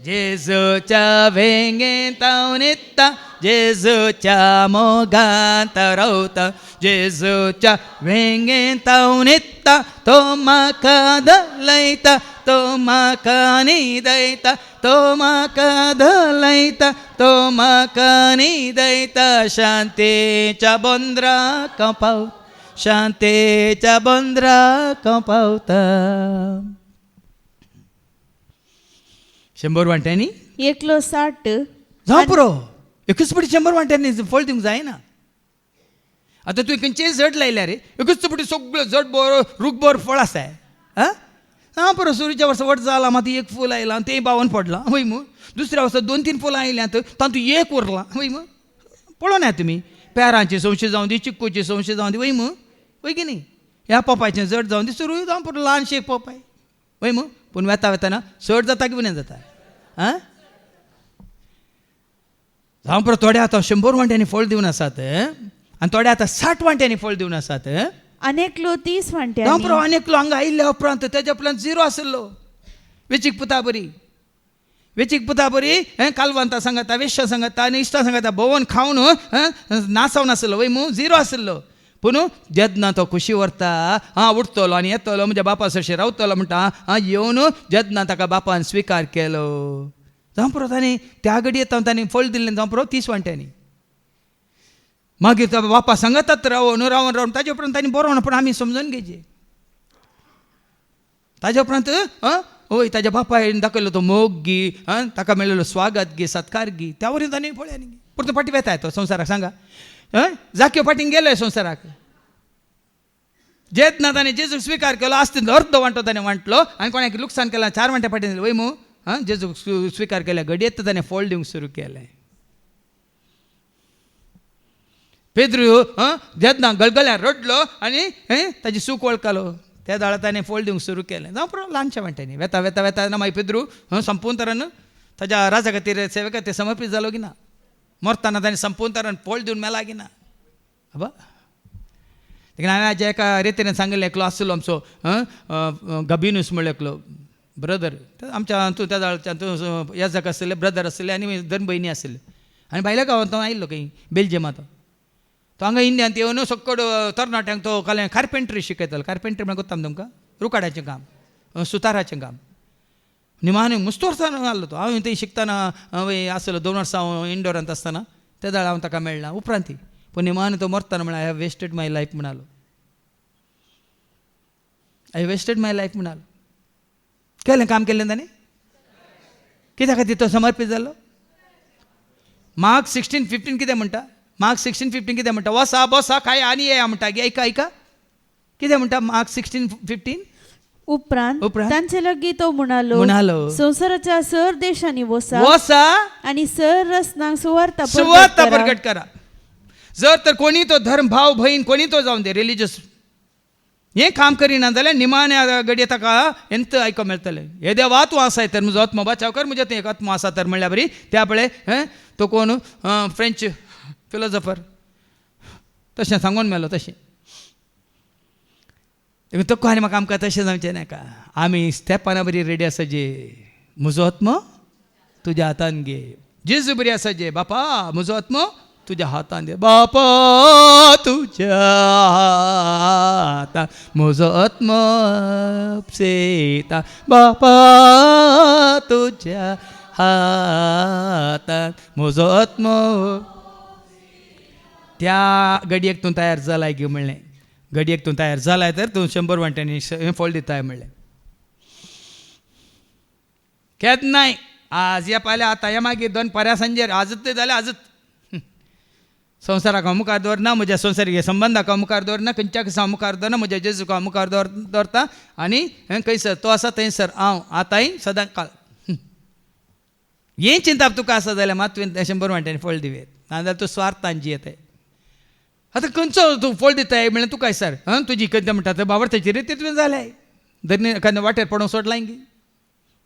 जेजूच्या वेंगेंत हांव न्हिदता, जेजूच्या मोगांत हांव रावता, जेजूच्या वेंगेंत हांव न्हिदता, तो म्हाका दलयता, तो म्हाका न्हिदयता, तो म्हाका दलयता, तो म्हाका न्हिदयता, शांतेच्या बंदराक हांव पावता, शांतेच्या बंदराक हांव पावता. 100 वांट्यांनी एकलो 60 जावं पुरो. एकूच पटी 100 वांट्यांनी फोल दिवंक जायना. आतां तुवें खंयचेय जड लायल्या रे, एकूच पटी सगळें जड बोर रूखभर फळ आसा. पुरो सुरूच्या वर्सा वट जाला, मात एक फूल आयलां तें बावन पडलां वय मू. दुसऱ्या वर्सा 2-3 फुलां आयल्यांत तातूंत एक उरलां वय मू. पळोवन येया तुमी, पेरांची संशय जावं दी, चिक्कूची संशय जावं दी वय मू, वय की न्ही. ह्या पोपायचें जड जावं दी, सुरू जावं पुरो ल्हानशें पोपाय वय मू. पूण वेता वेताना चड जाता की उणें जाता. जावं पुरो थोडे आतां 100 वांट्यांनी फोल दिवन आसात आनी थोडे आतां 60 वांट्यांनी फोल दिवन आसात. अनेकलो 30 वांट्यांनी. जावं पुरो अनेकलो हांगा आयिल्ल्या उपरांत तेज्या उपरांत 0 आसलो. वेचीक पुता बरी, वेचीक पुता बरी कालवंतां सांगता, वेश्या सांगता आनी इश्टां सांगता भोंवन खावन नासावन आसलो वय मू. 0 आसलो. पूण जेदना तो खुशी व्हरता, उठतलो आनी येतलो म्हज्या बापा सरशी रावतलो म्हणटा येवन जेदना ताका बापान स्विकार केलो. जावं पुरो ताणें त्या घडये येता ताणें फळ दिल्लें जावं पुरो 30 वांट्यांनी. मागीर तो बापा सांगतात रावन रावन रावन ताजे उपरांत ताणें बरोवना, पूण आमी समजून घेवचें. ताजे उपरांत हय ताज्या बापायन दाखयलो तो मोग गी, ताका मेळिल्लो स्वागत गी, सत्कार गी, त्या वरी ताणें पळयांनी गी. पूण तो फाटी वेताय तो संवसाराक सांगा. जाक्यो फाटींग गेलोय संवसाराक. जेतना ताणें जेजूक स्विकार केलो आसतना अर्द वांटो ताणें वांटलो आनी कोणाक लुकसाण केलां 4 वांट्या फाटीं दिलें वय मू. जेजूक स्विकार केल्या घडयेत ताणें फोल दिवंक सुरू केलें. पेद्रू जेदना गलगल्यार रडलो आनी ताजी सूख वळखलो. त्या दाळा ताणें फोल दिवंक सुरू केलें. जावं पुरो ल्हानशा वांट्यांनी वेता वेता वेता मागीर पेद्रू संपूर्ण तरान ताज्या राजा खातीर सेवे खातीर समर्पीत जालो गी ना. मरतना ताणें संपूर्ण तरान फोल दिवन मेला गी ना. बाबा देखीन हांवें हाजे एका रितीन सांगिल्लें एकलो आसलो आमचो गबिनूस म्हणलो एकलो ब्रदर. आमच्या हातूंत त्या दाळच्या हातूंत याजक आसले, ब्रदर आसले आनी 2 भयणी आसले. आनी भायल्या गांवांत आयिल्लो खंय बेल्जियमांत. तो हांगा इंडियान येवन सकड तरणाट्यांक तो कले कार्पेंट्री शिकयतालो. कार्पेंट्री म्हळ्यार कोत्ता तुमकां रुकाडाचें काम, सुताराचें काम. निमाणें मस्त वर्सान आहलो तो. हांव थंय शिकतना आसलो 2 वर्सां हांव इंडोरांत आसतना त्या दाळ हांव ताका मेळ्ळा उपरांत. पूण निमाणें तो मरतना म्हळ्यार I have wasted my life म्हणालो. आय वेस्टेड माय लायफ म्हणालो. केलें काम केलें ताणें. कित्या खातीर तो समर्पीत जालो. मार्क 16:15 कितें म्हणटा. मार्क 16:15 कितें म्हणटा. वसा बसा खाय आनी येया म्हणटा. ऐका ऐका कितें म्हणटा मार्क 16:15. उपरांत तांचे लागीं तो म्हणालो संवसाराच्या सर देशांनी वसा आनी सर रस्त्यांक सुवार्ता प्रगट करा. जर तर कोणी तो धर्म भाव भयण कोणी तो जावन दे रिलिजियस हें काम करिना जाल्यार निमाण्या घडये ताका ಎಂತ आयको मेळटलें. हे देवा तूं आसाय तर म्हजो आत्मो बचाव कर. म्हजे थंय एक आत्मो आसा तर म्हणल्यार बरी. त्या पळय तो कोण फ्रेंच फिलोसॉफर तशें सांगून मेलो. तशें तक्को आनी म्हाका आमकां तशें जावचें नाका. आमी स्तेपाना बरी रेडी आसा जे म्हजो आत्मो तुज्या हातान घे. जेजू बरी आसा जे बापा म्हजो आत्मो तुज्या हातान दे. बापा तुज्या हातान म्हजो आत्मो सेता. बापा तुज्या हातान म्हजो आत्मो. त्या घडयेक तूं तयार जालाय गे म्हणलें. घडयेक तूं तयार जालाय तर तूं 100 वांट्यांनी फळ दिताय म्हणलें. केन्नाय आज या पाल्या आतां या मागीर 2 पर्या सांजेर आजूच जाल्यार आजूच संवसाराक हांव मुखार दवरना. म्हज्या संवसारीक संबंदाक हांव मुखार दवरना. खंयच्याक हांव मुखार दवरना. म्हज्या जेजूक हांव मुखार दवरता. आनी खंयसर तो आसा थंयसर हांव आतांय सदां काळ. हें चिंता तुका आसा जाल्यार मात तुवें 100 वांट्यांनी फळ दिवेत. नाजाल्यार तूं स्वार्थान जियेताय. आतां खंयचो तूं फळ दिताय म्हणल्यार तुका सर तुजी कद्या म्हणटा तर बाबरताची रिती तुवें जाल्याय. धरणी एखाद्या वाटेर पडोवंक सोडलां गी.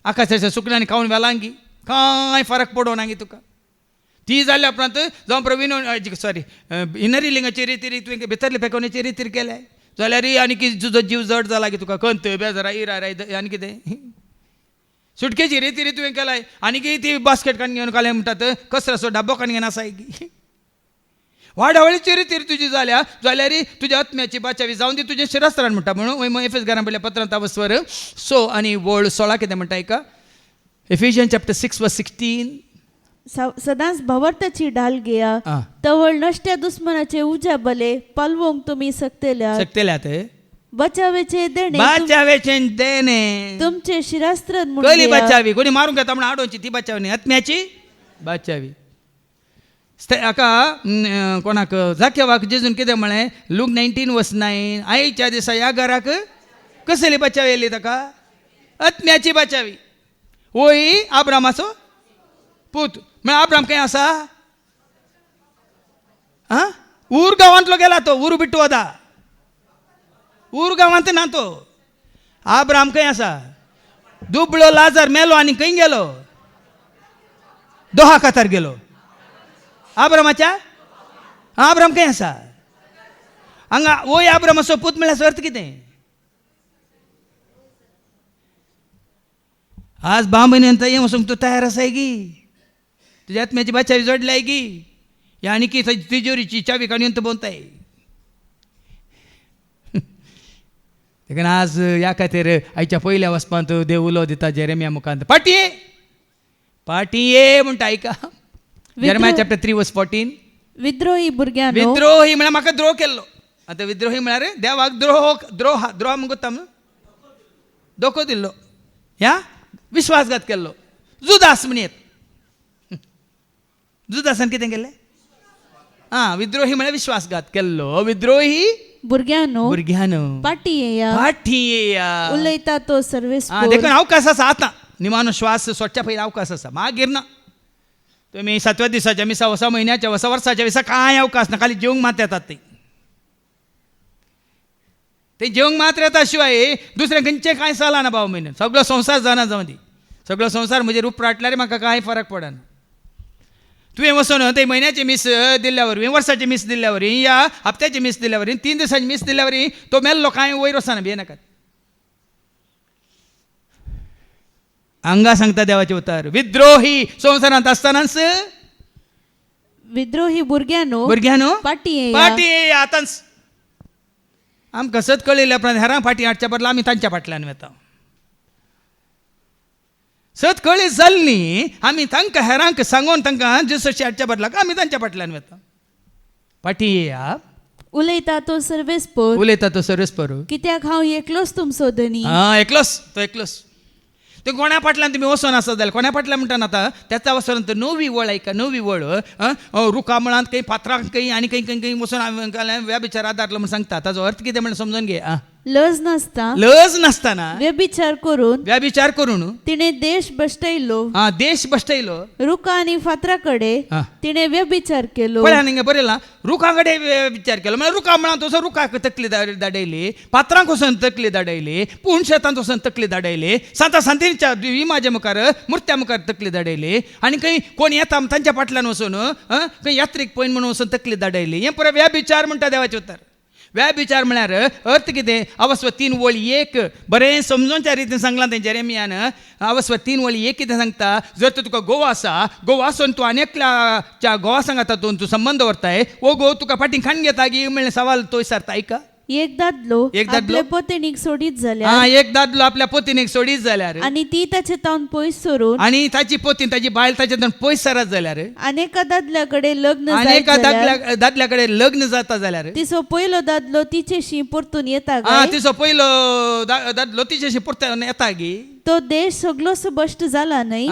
आकाशाच्या सुकण्यांनी खावन वेलांग गी. कांय फरक पडोवना गी तुका. ती जाल्या उपरांत जावं प्रवीण सॉरी इनरी लिंगाची रिती तुवें भितरली पेकोवण्याची रिती केल्याय जाल्यार आनी कितें तुजो जीव जड जाला गी तुका. खंत बेजारा इराय आनी कितें सुटकेची रिती तुवें केलाय. आनी की ती बास्केट काडून घेवन काले म्हणटात कसराचो डब्बो काडून घेवन आसाय गी. वाडावळीची रिती तुजी जाल्या जाल्यार तुज्या आत्म्याची बाचावी जावन दी तुजें शिरस्त्रान म्हणटा. म्हणून एफएस घरान पयल्या पत्रांत स्वर सो आनी वळ 16 कितें म्हणटा ऐका. एफिशियन्स चॅप्टर 6:16. सदांच भवर्ताची ढाल घेया तवळ नश्ट्या दुस्मनाचे उज्या बले पलवोंक तुमी सकतेल्यात. बचावेचे देणे तुमचे शिरस्त्र कली बचावी. कोणी मारूंक घेता म्हणून आडोवची ती बचावणी. आत्म्याची बचावी. हाका कोणाक जाकेवाक जेजून कितें म्हळें लूक 19:9 आयच्या दिसा ह्या घराक कसली बचाव येयली ताका. आत्म्याची बचावी. वय आब्रामाचो पूत म्हळ्यार आब्राम खंय आसा. ऊर गांवांतलो गेला तो. ऊर बिट्टू वदा. ऊर गांवांत ना तो. आब्राम खंय आसा. दुबळो लाजार मेलो आनी खंय गेलो. दोहा कातार गेलो. आब्रामाच्या आब्राम खंय आसा. हांगा वय आब्रामाचो पूत म्हळ्यार अर्थ कितें. आज बांबयन यें वचूंक तूं तयार आसाय गी. तुज्या आत्म्याची बाचावी जोडल्याय गी. आनी की तिजोरीची चावी काडून तो बोंताय. देखून आज ह्या खातीर आयच्या पयल्या वचपांत देव उलो दिता जेरेमिया मुखांत. पाटी ये म्हणटा ऐका. Jeremiah chapter 3:14. विद्रोही भुरग्यांनो. विद्रोही म्हळ्यार म्हाका द्रोह केल्लो. आतां विद्रोही म्हळ्यार देवाक द्रोह म्हणटा धोको दिल्लो. ह्या विश्वासघात केल्लो. जुदास म्हणयत. जुदासान कितें केलें. विद्रोही म्हळ्यार विश्वासघात केल्लो. विद्रोही भुरग्यांनो पाटी येया उलयता तो सर्वेस्पोर. देखून अवकाश आसा आतां. निमाणो श्वास सोडच्या पयलीं अवकाश आसा. मागीर ना. तुमी 7व्या दिसाच्या मिसा वसा म्हयन्याच्या वसा वर्साच्या विसा कांय अवकाश ना. खाली जेवंक मात येतात ते जेवंक मात्र येता शिवाय दुसरें खंयचें कांय चलना ना. भाव म्हयने सगळो संवसार जाणा जावं दी. सगळो संवसार म्हजेर उपराटल्यार म्हाका कांय फरक पडना. तुवें वचून ते म्हयन्याची मीस दिल्ल्या वरवीं वर्साची मीस दिल्ल्या वरवीं या हप्त्याची मीस दिल्ल्या वरवीं 3 दिसांची मीस दिल्ल्या वरवीं तो मेल्लो कांय वयर वचना भियेनाकात. हांगा सांगता देवाचे उतर. विद्रोही संवसारांत आसतनाच विद्रोही भुरग्यानो भुरग्यानो पाटी येया. पाटी येया आतांच आमकां सत कळयल्या उपरांत हेरां फाटी हाडच्या बदला आमी तांच्या फाटल्यान वता. सत कळीत जाल्ली आमी तांकां हेरांक सांगून तांकां जेसुशी हाडच्या बदला आमी तांच्या फाटल्यान वता. पाटी येया उलयता तो सर्वेस्पर उलयता तो सरस्पर. कित्याक हांव एकलोच तुमचो धनी. एकलोच तो एकलोच. ते कोण्या फाटल्यान तुमी वचून आसत जाल्यार कोण्या फाटल्यान म्हणटा आतां त्याचा वचून तर नवी वळ ऐका नवी वळ रुखा मळांत खंय फातरांक खंय आनी खंय खंय खंय वचून व्याभिचार आदारलो म्हण सांगता. ताचो अर्थ कितें म्हण समजून घे. लज नासता लज नासतना व्यभिचार करून तिने देश बसयलो. देश बसयलो. रुखा आनी फातरा कडेन तिने व्यभिचार केलो. पळय बरयला रुखा कडेन विचार केलो म्हणजे रुखा मळांत वचून रुखाक तकली दाडयली, फातरांक वचून तकली दाडयली, पूण शेतांत वचून तकली दाडयली, सांता सांतिच्या इमाजे मुखार मुर्त्या मुखार तकली दाडयली आनी खंय कोण येता तांच्या फाटल्यान वचून खंय यात्रेक पळय म्हणून वचून तकली दाडयली. हें पुरो व्यभिचार म्हणटा देवाचें उतर. व्यभिचार म्हळ्यार अर्थ कितें. अवस्व 3 वळी 1 बरें समजूनच्या रितीन सांगलां तें जेरेमियान. अवस्व 3 वळी 1 कितें सांगता. जर तर तुका घोव आसा, घोव आसून तूं आनी एकल्या घोवा सांगा तातून तूं संबंद व्हरताय, वो घोव तुका फाटीं खाण घेता गी म्हणलें सवाल तो विचारता. ऐका एक दादलो आपल्या पत्नीक सोडीत जाल्यार एक दादलो आपल्या पत्नीक सोडीत जाल्यार आनी ती ताचे तावन पयस सरून आनी ताची पत्नी ताची बायल ताचे तावन पयस सरत जाल्यार अनेका दादल्या कडेन लग्न अनेका दादल्या कडेन लग्न जाता जाल्यार तिचो पयलो दादलो तिचेशी परतून येता. तिचो पयलो दादलो तिचेशी परतून येता गी. तो देश सगळोच बश्ट जाला न्हय.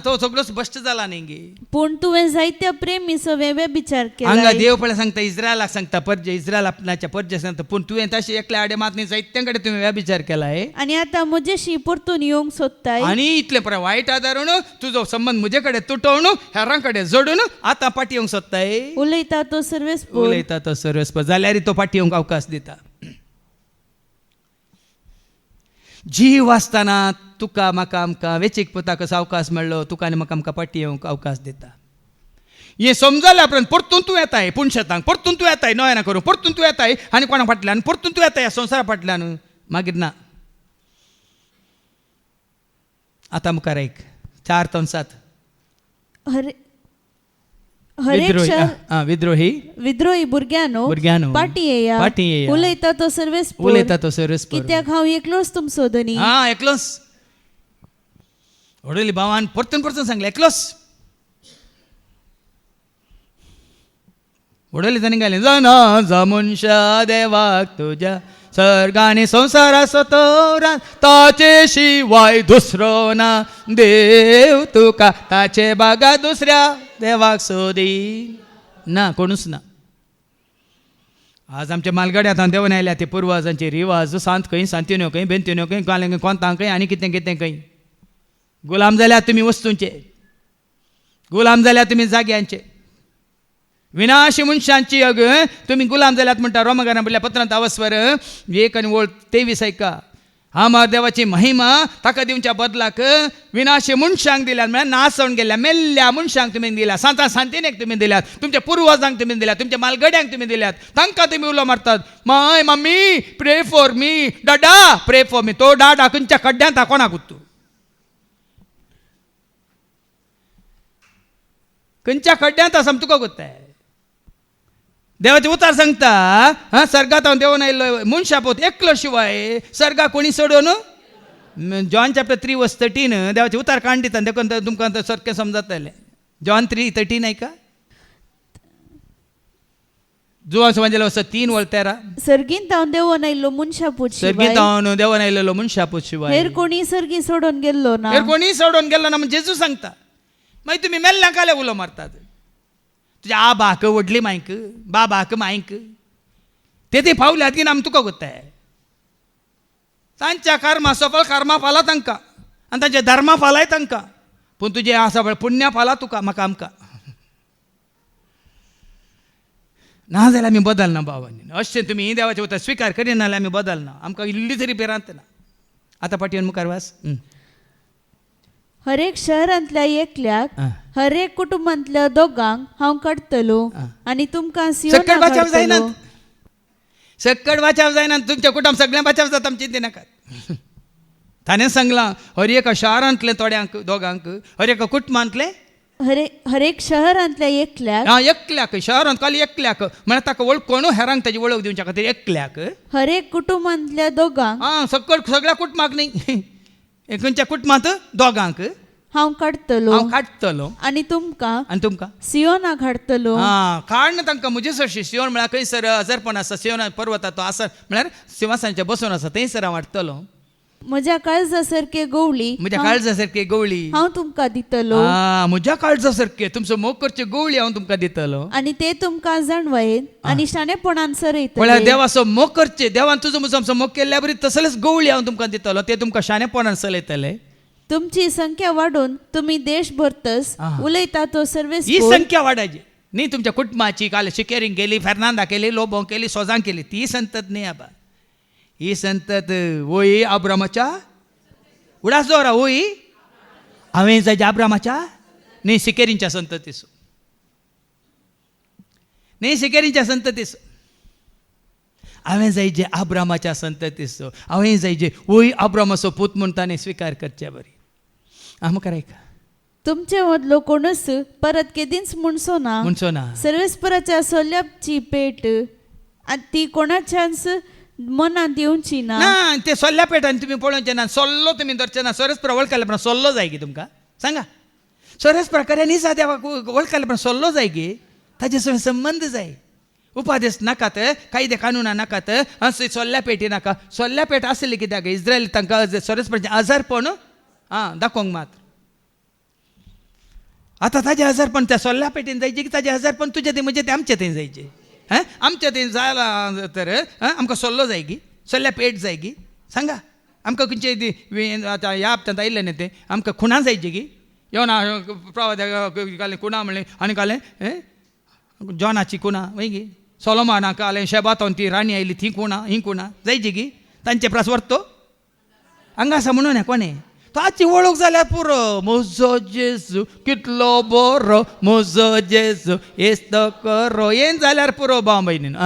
तो सगळोच बश्ट जाला न्ही गे. पूण तुवें जायत्या प्रेमीचो व्यभिचार केला. हांगा देव पळय सांगता इस्रायलाक सांगता पर्जे इस्रायल आपणाच्या पर्जे सांगता पूण तुवें तशें एकल्या आडे मात न्ही जायत्यां कडेन तुवें व्यभिचार केलाय आनी आतां म्हजेशी परतून येवंक सोदताय. आनी इतलें पळय वायट आदारून तुजो संबंध म्हजे कडेन तुटोवन हेरां कडेन जोडून आतां फाटी येवंक सोदताय. उलयता तो सर्वेस्पर उलयता तो सर्वेस्पर जाल्यार तो फाटी येवंक अवकाश दिता. जीव आसतना तुका म्हाका आमकां वेचीक पोताक कसो अवकाश मेळ्ळो. तुका आनी म्हाका आमकां फाटी येवंक अवकाश दिता. हे समजल्या उपरांत परतून तूं येताय पूण शेतांक परतून तूं येताय नोयना करूं परतून तूं येताय आनी कोणा फाटल्यान परतून तूं येताय ह्या संवसारा फाटल्यान मागीर ना. आतां मुखार एक 4:7 विद्रोही भुरग्यानो पाटी येया उलयता तो सर्वेस्पर कित्याक हांव एकलोच तुमचो धनी. एकलोच व्हडली भावान परतून परतून सांगलें एकलोच. व्हडली ताणें घालें जाना जा मनशा देवाक तुज्या सर्गांनी संवसारा सतोरान ताचे शिवाय दुसरो ना देव तुका ताचे बागा दुसऱ्या देवाक सोदी ना कोणूच ना. आज आमच्या मालगाड्यांत हांव देंवन आयल्या ते पुर्वजांचे रिवाज सांत खंय सांतिन्यो खंय बेंतिन्यो खंय कालें कोंतां खंय आनी कितें कितें खंय. गुलाम जाल्यार तुमी वस्तूंचे, गुलाम जाल्यार तुमी जाग्यांचे, विनाशी मनशांची तुमी गुलाम जाल्यात म्हणटा. रोमकारां बरयल्या पत्रांत अवस्वर 1 आनी 23 ऐका. आमार देवाची महिमा ताका दिवच्या बदलाक विनाशी मनशांक दिल्यात म्हळ्यार नासवून गेल्या मेल्ल्या मनशांक तुमी दिल्यात, सांता सांतिनेक तुमी दिल्यात, तुमच्या पुर्वजांक तुमी दिल्यात, तुमच्या मालगड्यांक तुमी दिल्यात. तांकां तुमी उलो मारतात माय मम्मी प्रे फॉर मी, डाडा प्रे फॉर मी. तो डाडा खंयच्या खड्ड्यांत कोणाक उत्तू खंयच्या खड्ड्यांत आसा तुका कोत्ताय. देवाचे उतार सांगता सर्गात हांव देंवन आयिल्लो मनशा पोत एकलो शिवाय सर्गा कोणी सोडून. जॉन चॅप्टर 3:13 देवाचे उतार काण दिता देखून तुमकां सारकें समजतलें. जॉन 3:13 ऐका. जुवान समाजला 3:13 सर्गींत हांव देंवन आयिल्लो मनशा पोत सर्गींत हांव देंवन आयिल्लो मनशा पोत शिवाय हेर कोणी सर्गी सोडून गेल्लो ना. हेर कोणी सोडून गेल्लो ना म्हणजे जेजू सांगता. मागीर तुमी मेल्ल्या काले उलो मारतात. तुज्या आबाक व्हडली मायक बाबाक मायक ते पावल्यात की ना आमी तुका कोत्ताय. तांच्या कर्मा सफळ कर्मा फाला तांकां आनी तांच्या धर्मा फालाय तांकां. पूण तुजें आसा पळय पुण्या फाला तुका म्हाका आमकां ना जाल्यार आमी बदलना भावांनी. अशें तुमी देवाचें उतर स्विकार करिना जाल्यार आमी बदलना. आमकां इल्ली तरी भिरांत ना. आतां फाटीं मुखार वास. हर एक शहरांतल्या एकल्याक हर एक कुटुंबांतल्या दोगांक हांव काडटलो आनी तुमकां सकट वाचाव जायना. सकट वाचाव जायना. तुमचें कुटुंब सगळें वाचाव जाता आमी चिंती नाकात. ताणें सांगलां हर एका शारांतले थोड्यांक दोगांक हर एका कुटुंबांतले हरेक शहरांतल्या एकल्याक एकल्याक शहरांत खाली एकल्याक म्हळ्यार ताका वळखून हेरांक ताची वळख दिवच्या खातीर एकल्याक हरेक कुटुंबांतल्या दोगांक सगळ्या कुटुंबाक न्ही खंयच्या कुटुंबांत दोगांक हांव काडटलो आनी तुमकां सियोनाक हाडटलो काडना तांकां म्हजे सरशी सियोन म्हळ्यार खंयसर हजरपण आसा सियोन पर्वता तो आसा म्हळ्यार सिंहासनाचेर बसून आसा थंयसर हांव हाडटलो म्हज्या काळजा सारके गवळी हांव तुमकां दितलो म्हज्या काळजा सारके तुमचो मोग करचे गवळी हांव तुमकां दितलो आनी ते तुमकां जाणवायेन आनी शाणेपणान सरयतले म्हळ्यार देवाचो मोग करचे देवान तुजो म्हजो मोग केल्ल्या बरी तसलेच गवळी हांव तुमकां दितलो ते तुमकां शाणेपणान चलयतले तुमची संख्या वाडून तुम्ही देश भरतस उलयता तो सर्वेस ही संख्या वाडायची न्ही तुमच्या कुटुंबाची काल शिकेरींग केली फेर्नांदा केली लोबो केली सोजांग केली ती संतत न्ही आबा ही संतत वोई अब्रामाच्या उडास दवरा वोई हांवें जायचे अब्रामाच्या न्ही शिकेरींच्या संततीसो न्ही शिकेरींच्या संततीसो हांवें जायचे अब्रामाच्या संततीसो हांवें जायचे वोई अब्रामाचो पूत म्हूण ताणें स्विकार करचे बरी मुखार आयका तुमचे मदलो कोणूच परत केदींच म्हणसो ना सर्वेस्पराच्या सोल्याची पेट ती कोणाच्याच मनांत येवची ना ते सोल्ल्या पेटान तुमी पळोवचे ना सोल्लो तुमी धरचे ना सर्वेस्परा वळखले पण सोल्लो जाय गी तुमकां सांगा सर्वेस्परा न्ही देवाक वळखले पण सोल्लो जाय गी ताजे सगळे संबंध जाय उपादेश नाकात कायदे कानुना नाकात सोल्ल्या पेटी नाका सोल्ल्या पेट आसली कित्याक इस्रायल तांकां सर्वेस्पराचें आजारपण दाखोवंक मात्र आतां ताजें आजारपण त्या सोल्ल्या पेटीन जायचें की ताजें आजारपण तुजें तें म्हणजे तें आमचें थंय जायचें आमचें थंय जाला तर आमकां सोल्लो जाय गी सोल्ल्या पेट जाय गी सांगा आमकां खंयचें आतां ह्या हप्त्यांत आयिल्लें न्ही तें आमकां खुणां जायची गी येवना प्रवाद्याक खुणां म्हणलें आनी कालें जॉनाची खुणां वय गी सोलोमानाक आलें शेबातोन ती राणी आयली ती ही खुणां जायची गी तांचे प्रास व्हरतो हांगा आसा म्हणून कोणें ताची वळख जाल्यार पुरो म्हजो जेजू कितलो बरो म्हजो जेजू येस्त करो येन जाल्यार पुरो भाव भयणीन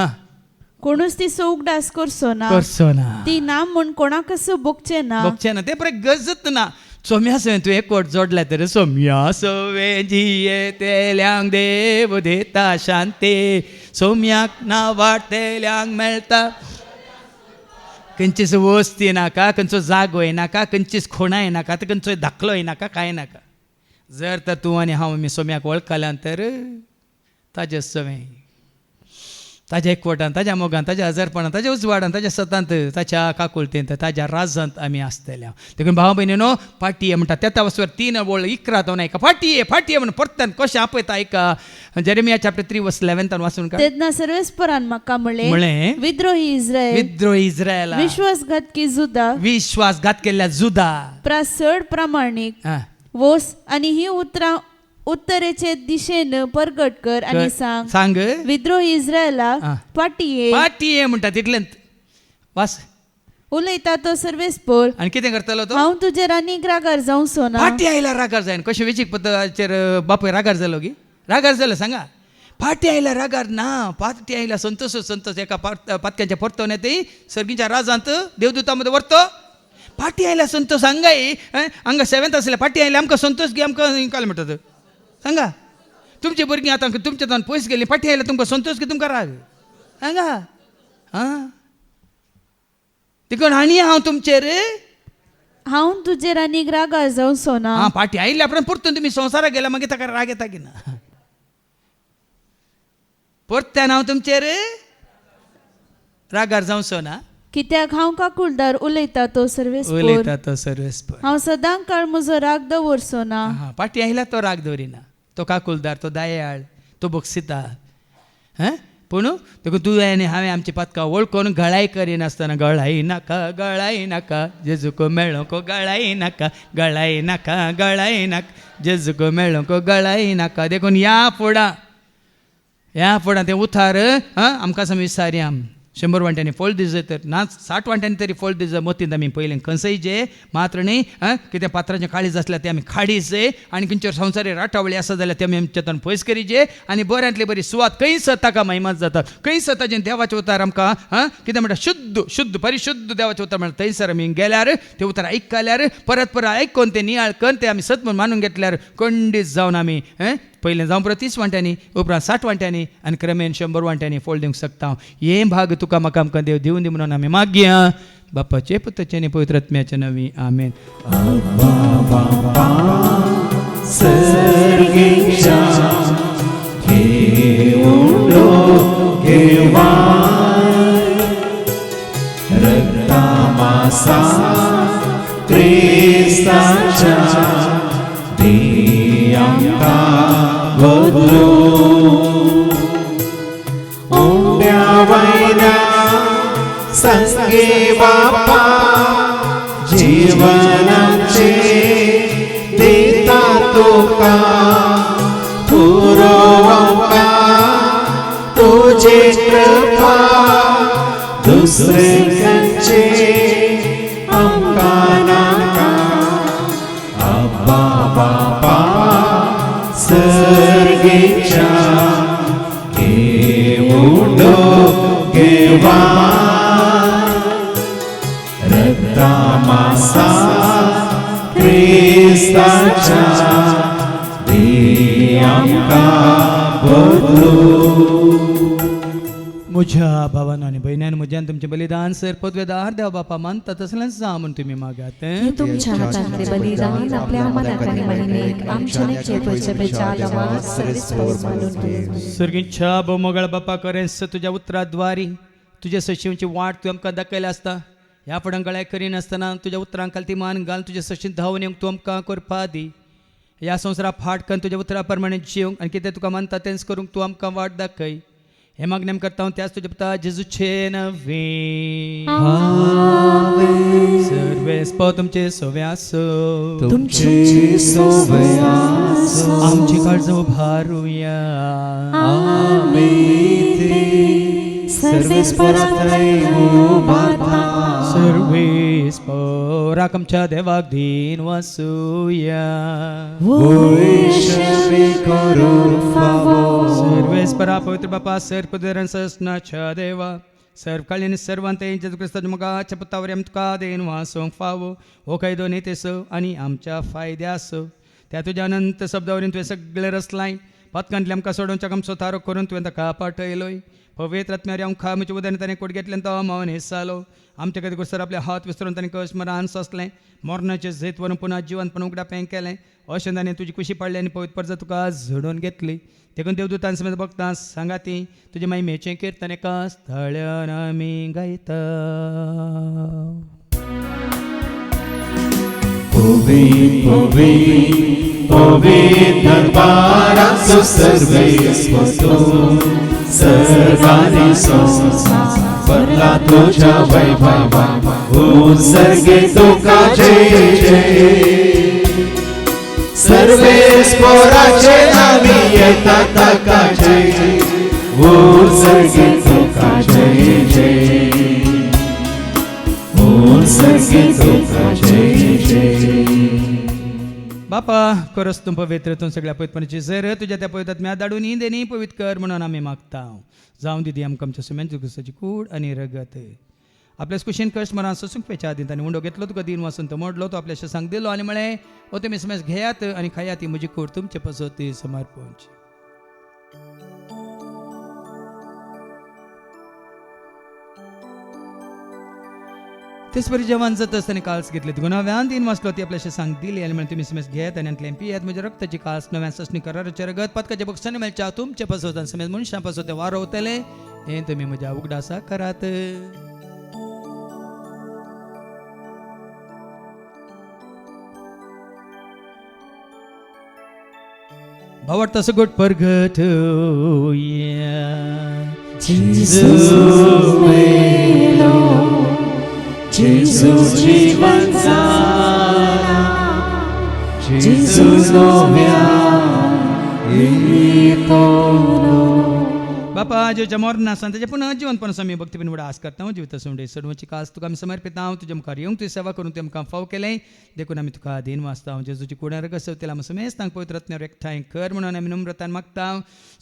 कोणूच ती उगडास करचो ना ती नाम म्हूण कोणाकच बोगचें ना ते पळय गजत ना सोम्या सवे तूं एकवट जोडल्या तर सोम्या सवे जिये तेल्यांक देव देता शांती सोम्याक ना वाटेल्यांक मेळटा खंयचीच वस्त येनाका खंयचो जागो येनाका खंयचीच खुणां येनाका खंयचो धाकलो येनाका कांय नाका जर तर तूं आनी हांव आमी सोम्याक वळखल्यां तर ताजें सवें ताज्या एकवटान ताज्या मोगान ताज्या आजारपणान ताज्या उजवाडान ताज्या सतांत ताच्या काकुळतेंत ताज्या राजांत आमी आसतल्या देखून भाव भयणीनो फाटये म्हणटा तेता वसवर 3 वळ 11 दोन आयका फाटये म्हणून परतन कशें आपयता आयका जेरेमिया चॅप्टर 3 वर्स 11 वाचून काड तेन्ना सर्वेस्परान म्हाका म्हळें विद्रोही इस्रायल विश्वासघात केल्ल्या जुदा प्रासड प्रामाणीक वोस आनी ही उतरां उत्तरेचे दिशेन परगट कर आनी सांग विद्रोही इस्रायला पाटये म्हणटा तितलेंत वास उलयता तो सर्वेस्पर आनी कितें करतलो तो हांव तुजेर आनीक रागार जावचो ना फाटी आयल्यार रागार जायना कशें वेचीक पद्दतीचेर बापूय रागार जालो गी रागार जालो सांगा फाटी आयल्यार रागार ना फाटी आयल्यार संतोश एका पातक्यांच्या परतोन येते सर्गीच्या राजांत देवदूता मध्ये व्हरतो फाटी आयल्यार संतोष हांगाय हांगा 7th आसल्या फाटी आयल्यार आमकां संतोष गी आमकां काय म्हणटात सांगा तुमची भुरगीं आतां तुमच्या तोंड पयस गेली फाटी आयल्यार तुमकां संतोष की तुमकां राग सांगा देखून आनी हांव तुमचेर हांव तुजेर आनीक रागार जावचो ना फाटी आयिल्ल्या उपरांत परतून तुमी संवसाराक गेल्या मागीर ताका राग येता की ना परत्यान हांव तुमचेर रागार जावचो ना कित्याक हांव काकुळदार उलयता तो सर्वेस्पर हांव सदां काळ म्हजो राग दवरचो ना फाटी आयल्यार तो राग दवरिना तो काकुळदार तो दयाळ तो बक्षिता पूण देखून तूं आनी हांवें आमची पातकां वळखून गळाय करिनासतना गळाई नाका जेजूको मेळोको गळाई नाका जेजूको मेळोको गळाई नाका देखून ह्या फुडां तें उतार आमकां विचारया 100 वांट्यांनी फळ दिसत तर ना 60 वांट्यांनी तरी फळ दिसत मोतीन आमी पयलें खंयचे मात्र न्ही कितें पात्राचें काळीज आसल्यार ते आमी काडीचे आनी खंयच्यो संवसारी राटावळी आसा जाल्यार ते आमी आमचेतन पयस करीचे आनी बऱ्यांतली बरी सुवात खंय ताका महिमात जाता खंय ताचें देवाचें उतार आमकां कितें म्हणटा शुद्ध परिशुद्ध देवाचें उतार म्हणटा थंयसर आमी गेल्यार ते उतार आयकल्यार परत आयकून ते नियाळ करून ते आमी सत मानून घेतल्यार खंडीत जावन आमी पयलें जावं परत 30 वांट्यांनी उपरांत 60 वांट्यांनी आनी क्रमेन 100 वांट्यांनी फळ दिवंक शकता हे भाग तुका म्हाका आमकां देव दिवून दी म्हणून आमी मागया बापाचे पुताचे आनी पवित्र आत्म्याचे नवी आमेन. संगे बापा जीवनाचे देता तुका पुरवका तुझे कृपा दुसरे खंयचे आमकां नाका अब्बा बापा सर्गेच्या घेवून घेवा रक्तामासा क्रिस्ताच्या दी आमकां बदलू. म्हज्या भावांनो आनी भयण्यान म्हज्यान तुमचें बलिदान सर पदवेदार देव बापा मानता तसलेंच जा म्हूण तुमी मागात. तुमच्या हातांतले बलिदान आपल्या मनाक आनी महिमेक आमच्या नेचे बेचाल आवाज सरीसपैस मानून घे. सर्गीच्या मोगळ बापा करेंस तुज्या उतराद्वारी तुज्या सचिवांची वाट तूं आमकां दाखयली आसता ह्या फुडें गळ्याक करिनासतना तुज्या उतरांक ती मान घाल तुज्या सशीन धांवन येवंक तूं आमकां करपा दी. ह्या संवसारा फाट करून तुज्या उतरा प्रमाणे जिवंक आनी कितें तुका मानता तेंच करूंक तूं आमकां वाट दाखय. हे मागणें करता हांव त्याच तुज्या पुता जेजूचे नवे सर्वेस्प तुमचे सोवे आसो तुमचे सोवे आसो आमची काळजो भारुया सर्वेस्पराक आमच्या देवाक दिन वासुया सर्वेस्परा पवित्र बापा सर्पदरण ससनाच्या देवा सर्व काळीन सर्वांत जेजू क्रिस्ताच्या मुखाच्या पुतावर आमकां देन वासोंक फावो हो कायदो नेतेसो आनी आमच्या फायद्यासो त्या तुज्या अनंत शब्दावरीन तुवें सगळे रचलाय पथकांतले आमकां सोडोवच्याक आमचो तारो करून तुवें ताका पाठयलोय पवित्र आत्म्यार हांव म्हज्या उदरान ताणें कोट घेतल्यान तो मावन हेसालो आमच्या खातीर सर आपले हात विसरून ताणें कश मरान सोंसलें मरणाचें झेत व्हरून पुना जिवंतपण उगडा पें केलें अशें ताणें तुजी खुशी पडली आनी पवित्र परजा तुका झडोवन घेतली देखून देवदूतां समेत भक्तां सांगाती तुजे महिमेचें किर्तन एका स्थळान आमी गायता. दरबाराचो सर्वेस्पो सर्वांनी भरला तुझ्या वैभवान उत्सर्गे तुका जय जय सर्वेस्पोराचे नामी येता ताका जय उत्सर्गे तुका जय जय उत्सर्गे तुका जय जय. बापा करस तूं पवित्र तूं सगळ्या पवित्रपणाची जर तुज्या त्या पवित्रात्म्या धाडून ही देणी पवित्र कर म्हणून आमी मागता. जावं दिदी आमकां आमच्या सुम्यांच्या क्रिस्ताची कूड आनी रगत आपल्याच कुशीन कश्ट मरान सोसूंक पेच्या आदी ताणें उंडो घेतलो तुका दिन वाचून तो मोडलो तो आपल्या सांग दिलो आनी म्हळें हो तुमी समेज घेयात आनी खायात ही म्हजी कूड तुमचे पसोती समर्पणची. तेच बरी जेवण जाता आसतना काल्स घेतले तुका नव्यान दिन वाचलो ती आपल्याशी सांग दिली आनी म्हण तुमी समेज घेयात आनी अंतलें पियात म्हज्या रक्ताची कास नव्यान ससणी कराराचे रगत पदकाचे बक्षांनी मेळच्या तुमचे पसोतान समेज मनशां पसोते वारोवतले हें तुमी म्हज्या उगडासा करात. भावार्थ सगोट परगट Gesù जीवन जाला Gesù नव्या येतलो. बापा जेच्या मोरना सांग त्याच्या पुन्हा जीवनपण समय भक्ती पण उडा आस करता हांव जिविता सोंडे सडवची कास तुका आमी समर्पिता हांव तुज्या मुखार येवंक तुजी सेवा करून तुवें आमकां फाव केलें देखून आमी तुका दिन वाचता हांव जेजूची कुडार कसवतेला आमी समेस्तांक पवित्र रत्नार एकठांय कर म्हणून आमी नम्रतान मागता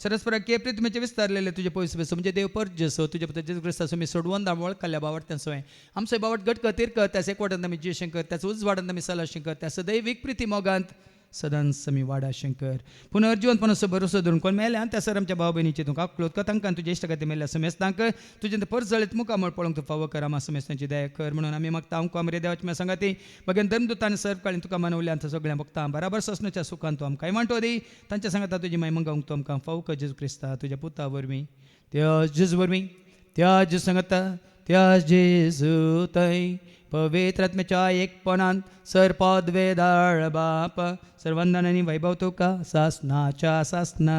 सरस्वराके प्रितमेचे विस्तारलेले तुजे पयस म्हणजे देव परजसो तुजे पुत्र जेजू क्रिस्ताचो आमी सोडवून दामवळ काल्ल्या बावट सोय आमचो बावट घट कतीर कर त्याच एक वाटत आमी जे शंकर त्याचो उज वाडत आमी सला शंकर त्या सदैविक प्रिती मोगांत सदांच आमी वाडा शंकर पुनर्जीवनपणाचो भरोसो धरून कोण मेल्या त्या सर आमच्या भाव भयणीचे तुका क्लोत कथांकान तुजे इश्ट खातीर मेल्ल्या समेस्तांक तुजे परत जळीत मुखामळ पळोवंक तूं फावो कर आमा समेस्तांची दया कर म्हणून आमी मागता हांव कोमरे देवाची म्हाका सांगाती भगवान धर्मदूतान सर काळीन तुका मनवल्या आमच्या सगळ्या भक्तां बराबर ससण्याच्या सुखान तूं आमकां मांटो दी तांच्या सांगाता तुजी महिमा गावंक तूं आमकां फावो कर जेजू क्रिस्ता तुज्या पुता वरवीं त्या जेजू वरवीं त्या जेजू सांगाता त्या जेजू थंय पवित्र आत्म्याच्या एकपणान सरपद वेदाळ बाप सर्वंदन आनी वैभव तुका सासनाच्या सासना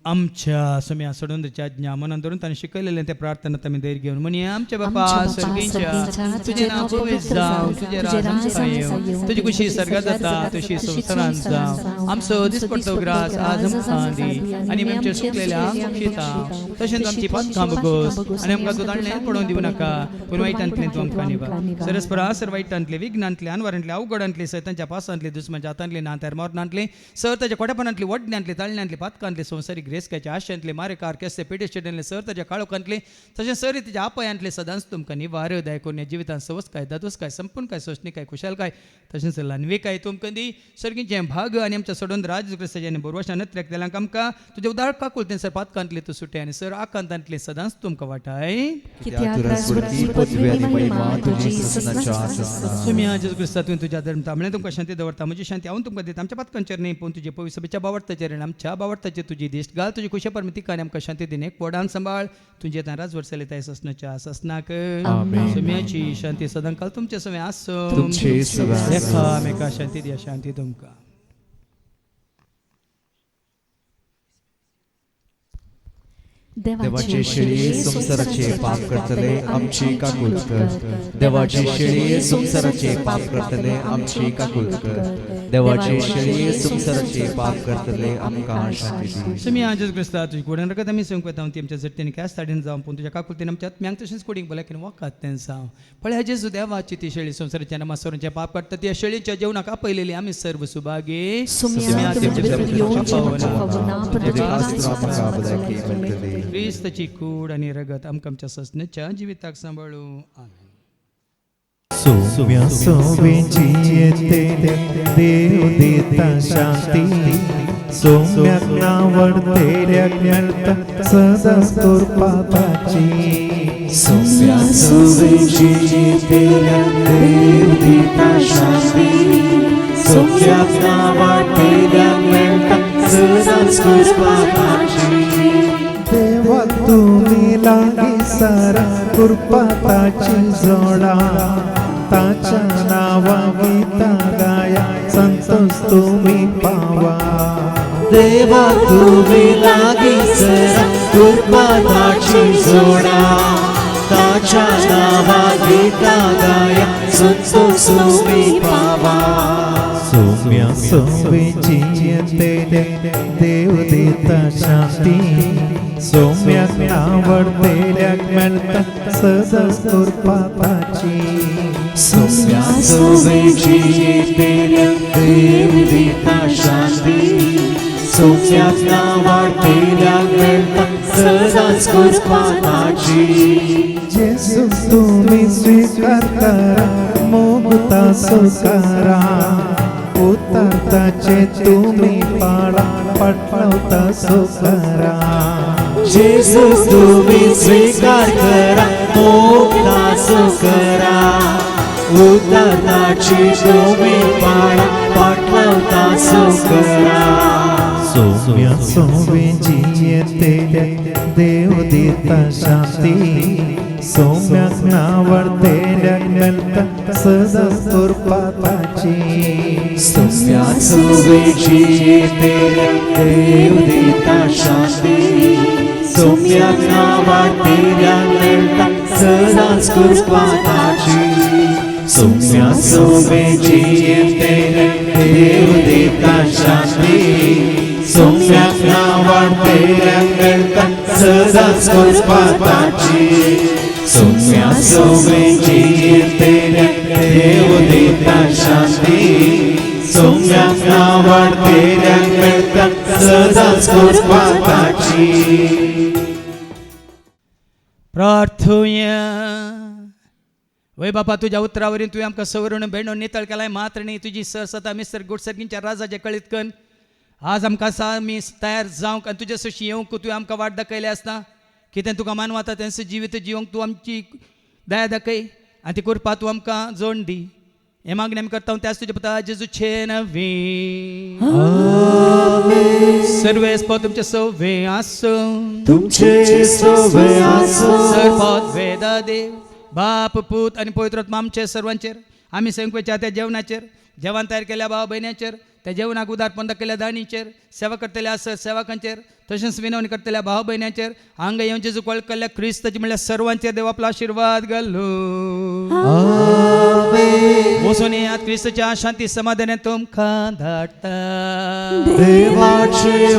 आमच्या सम्या सोडूंच्या ज्ञा मनान धरून ताणें शिकयलेलें तें प्रार्थनांत आमी धैर्य घेवन म्हणया आमच्या बापा स्वर्गीच्या तुजें नांव पवित्र जावं तुजें राज आमकां येवं तुजी कुशी सर्गात जाता तशी संवसारांत जावं आमचो दिसपडटो ग्रास आज आमकां दी आनी आमचे सुकलेल्या आमकां तशेंच आमची पातकां बगोस आनी आमकां तूं दांडलें पडोवन दिवं नाका पूण वायटांतलें तूं आमकां निवा सरस्परा सर वायटांतले विघ्नांतले अनवरांतले अवघडांतले सैतांच्या पासांतले दुस्मांच्या हातांतले नात्यार मोरणांतले सर ताच्या कोटेपणांतले वडण्यांतले ताळण्यांतले पातकांतले संवसारीक रेस्क्याच्या आशांतले मारेकार केस्ते पेटे शेड्यांतले सर ताच्या काळोखांतले तशेंच सर ताच्या आपायांतले सदांच तुमकां निवार दया करून जिवितांत सवस काय दादोस काय संपूर्ण काय सोशणी काय खुशाल काय तशेंच लानवे काय तुमकां दी सर्गीचे भाग आनी आमच्या सोडून राज क्रिस्ताचे आनी बोरवाशा नत्र्याक तेलांक आमकां तुजे उदाळ काकूल तें सर पातकांतले तूं सुटे आनी सर आकांतांतले सदांच तुमकां वाटाय सुम्या जेजू क्रिस्ता तुवें तुज्या धर्म तामणे तुमकां शांती दवरता म्हजी शांती हांव तुमकां दिता आमच्या पातकांचेर न्ही पूण तुजे पवित्र सभेच्या बावडताचेर आनी आमच्या बावडताचेर तुजी दिश्ट घाल तुजी खुशी परमितीक आनी आमकां शांती दिन एक पोडान सांबाळ तुजे राज वर्सले ताय ससनाच्या ससनाक सुम्याची शांती सदां काल तुमचे समे आसो एका शांती दिया शांती तुमकां देवाचे शेळये संसाराचे पाप करतले आमची काकूल कर देवाचे शेळये संसाराचे पाप करतले आमची काकूल कर देवाचे शेळये संसाराचे पाप करतले आमकां शांती दी सुम्या जेजू क्रिस्ता तुजी कुडान रगत आमी संक येता ती आमच्या जट्टेन कॅस ताडीन जावं पूण तुज्या काकुलतेन आमच्या आत्म्यांक तशेंच कुडीक भलायकेन वकात तें जावं पळय जेजू देवाची ती शेळी संसाराच्या नमासोरांचे पाप करता त्या शेळीच्या जेवणाक आपयलेली आमी सर्व सुभागे सुम्या क्रिस्ताची कूड आनी रगत आमकां आमच्या ससण्याच्या जिविताक सांबाळू सोम्या सोवेची येते देव देता शांती सोम्याक नावडतेल्याक मेळटा सदांच कृपाची सोम्या सोवेची येतेल्याक देव दिता शांती सोम्याक नावडतेल्याक मेळटा सदांच कृपाची देवा तुम्ही लागी सारा कृपा ताची जोडा ताच्या नावा गीता गाया संतोष तुम्ही पावा देवा तुम्ही लागी सरा कृपा ताची जोडा ताच्या नावा गीता गाया संतोष तुम्ही पावा सोम्या सोवेची येते देव देता शांती सोम्याक नावडतेल्याक मेळटा सदांच कृपा ताची सोम्या सोवेची येतेल्याक देव दिता शांती सोम्याक नावडतेल्याक मेळटा सदांच कृपा ताची जेजू तुम्ही स्वीकार करा मोगता सुकारा उतारताचे तुम्ही पाळा पटवता सुकारा जेजू तुम्ही स्वीकार करा मोक्ता करा उतारताची तुम्ही पाळा पाठवता करा सोम्या सोवेची येते देव देता शांती सोम्याक नावडतेल्याक मेळटा सदांच कृपा ताची सोम्या सोवेची येतेल्याक देव दिता शांती सोम्याक नावडतेल्याक मेळटा सदांच कृपा ताची सौम्या सौम्य जियते देव देता शांती सौम्याक नावाडते रंगता सदाच कृपाताची सौम्या सौम्य जियते देव देता शांती सौम्याक नावाडते रंगता सदाच कृपाताची प्रार्थूया. वय बापा, तुझ्या उतरावरील तुवें आमकां सवरून भेंडून नितळ केलाय मात्र न्ही तुजी सरसता मिस्टर गुडसर्गींच्या राजाचे कळीत कन आज आमकां आमी तयार जावंक आनी तुजे सशी येवंक तुवें आमकां वाट दाखयले आसता. कितें तुका मानवता तें जिवीत जिवंक तूं आमची दया दाखय आनी ती कृपा तूं आमकां जोड दी. हे मागणी आमी करता त्याच तुजे पुता जेजूचे नवी. सर्वेस पद तुमचे सवे आसूं तुमचे सवे आसूं सर्वपद वेदा देव बाप पूत आनी पवित्र आत्मा आमचे सर्वांचेर आमी संकवेच्या त्या जेवणाचेर जेवण तयार केल्या भाव भयण्याचेर त्या जेवणाक उदारपण दाखयल्या दाणीचेर सेवा करतल्या सेवकांचेर तशेंच विनवणी करतल्या भाव भयण्याचेर हांगा येवन जेजू वळखल्या क्रिस्ताची म्हणल्यार सर्वांचेर देव आपलो आशिर्वाद घालो. वचून येयात क्रिस्ताच्या शांती समाधानान तुमकां धाडटा. देवाचे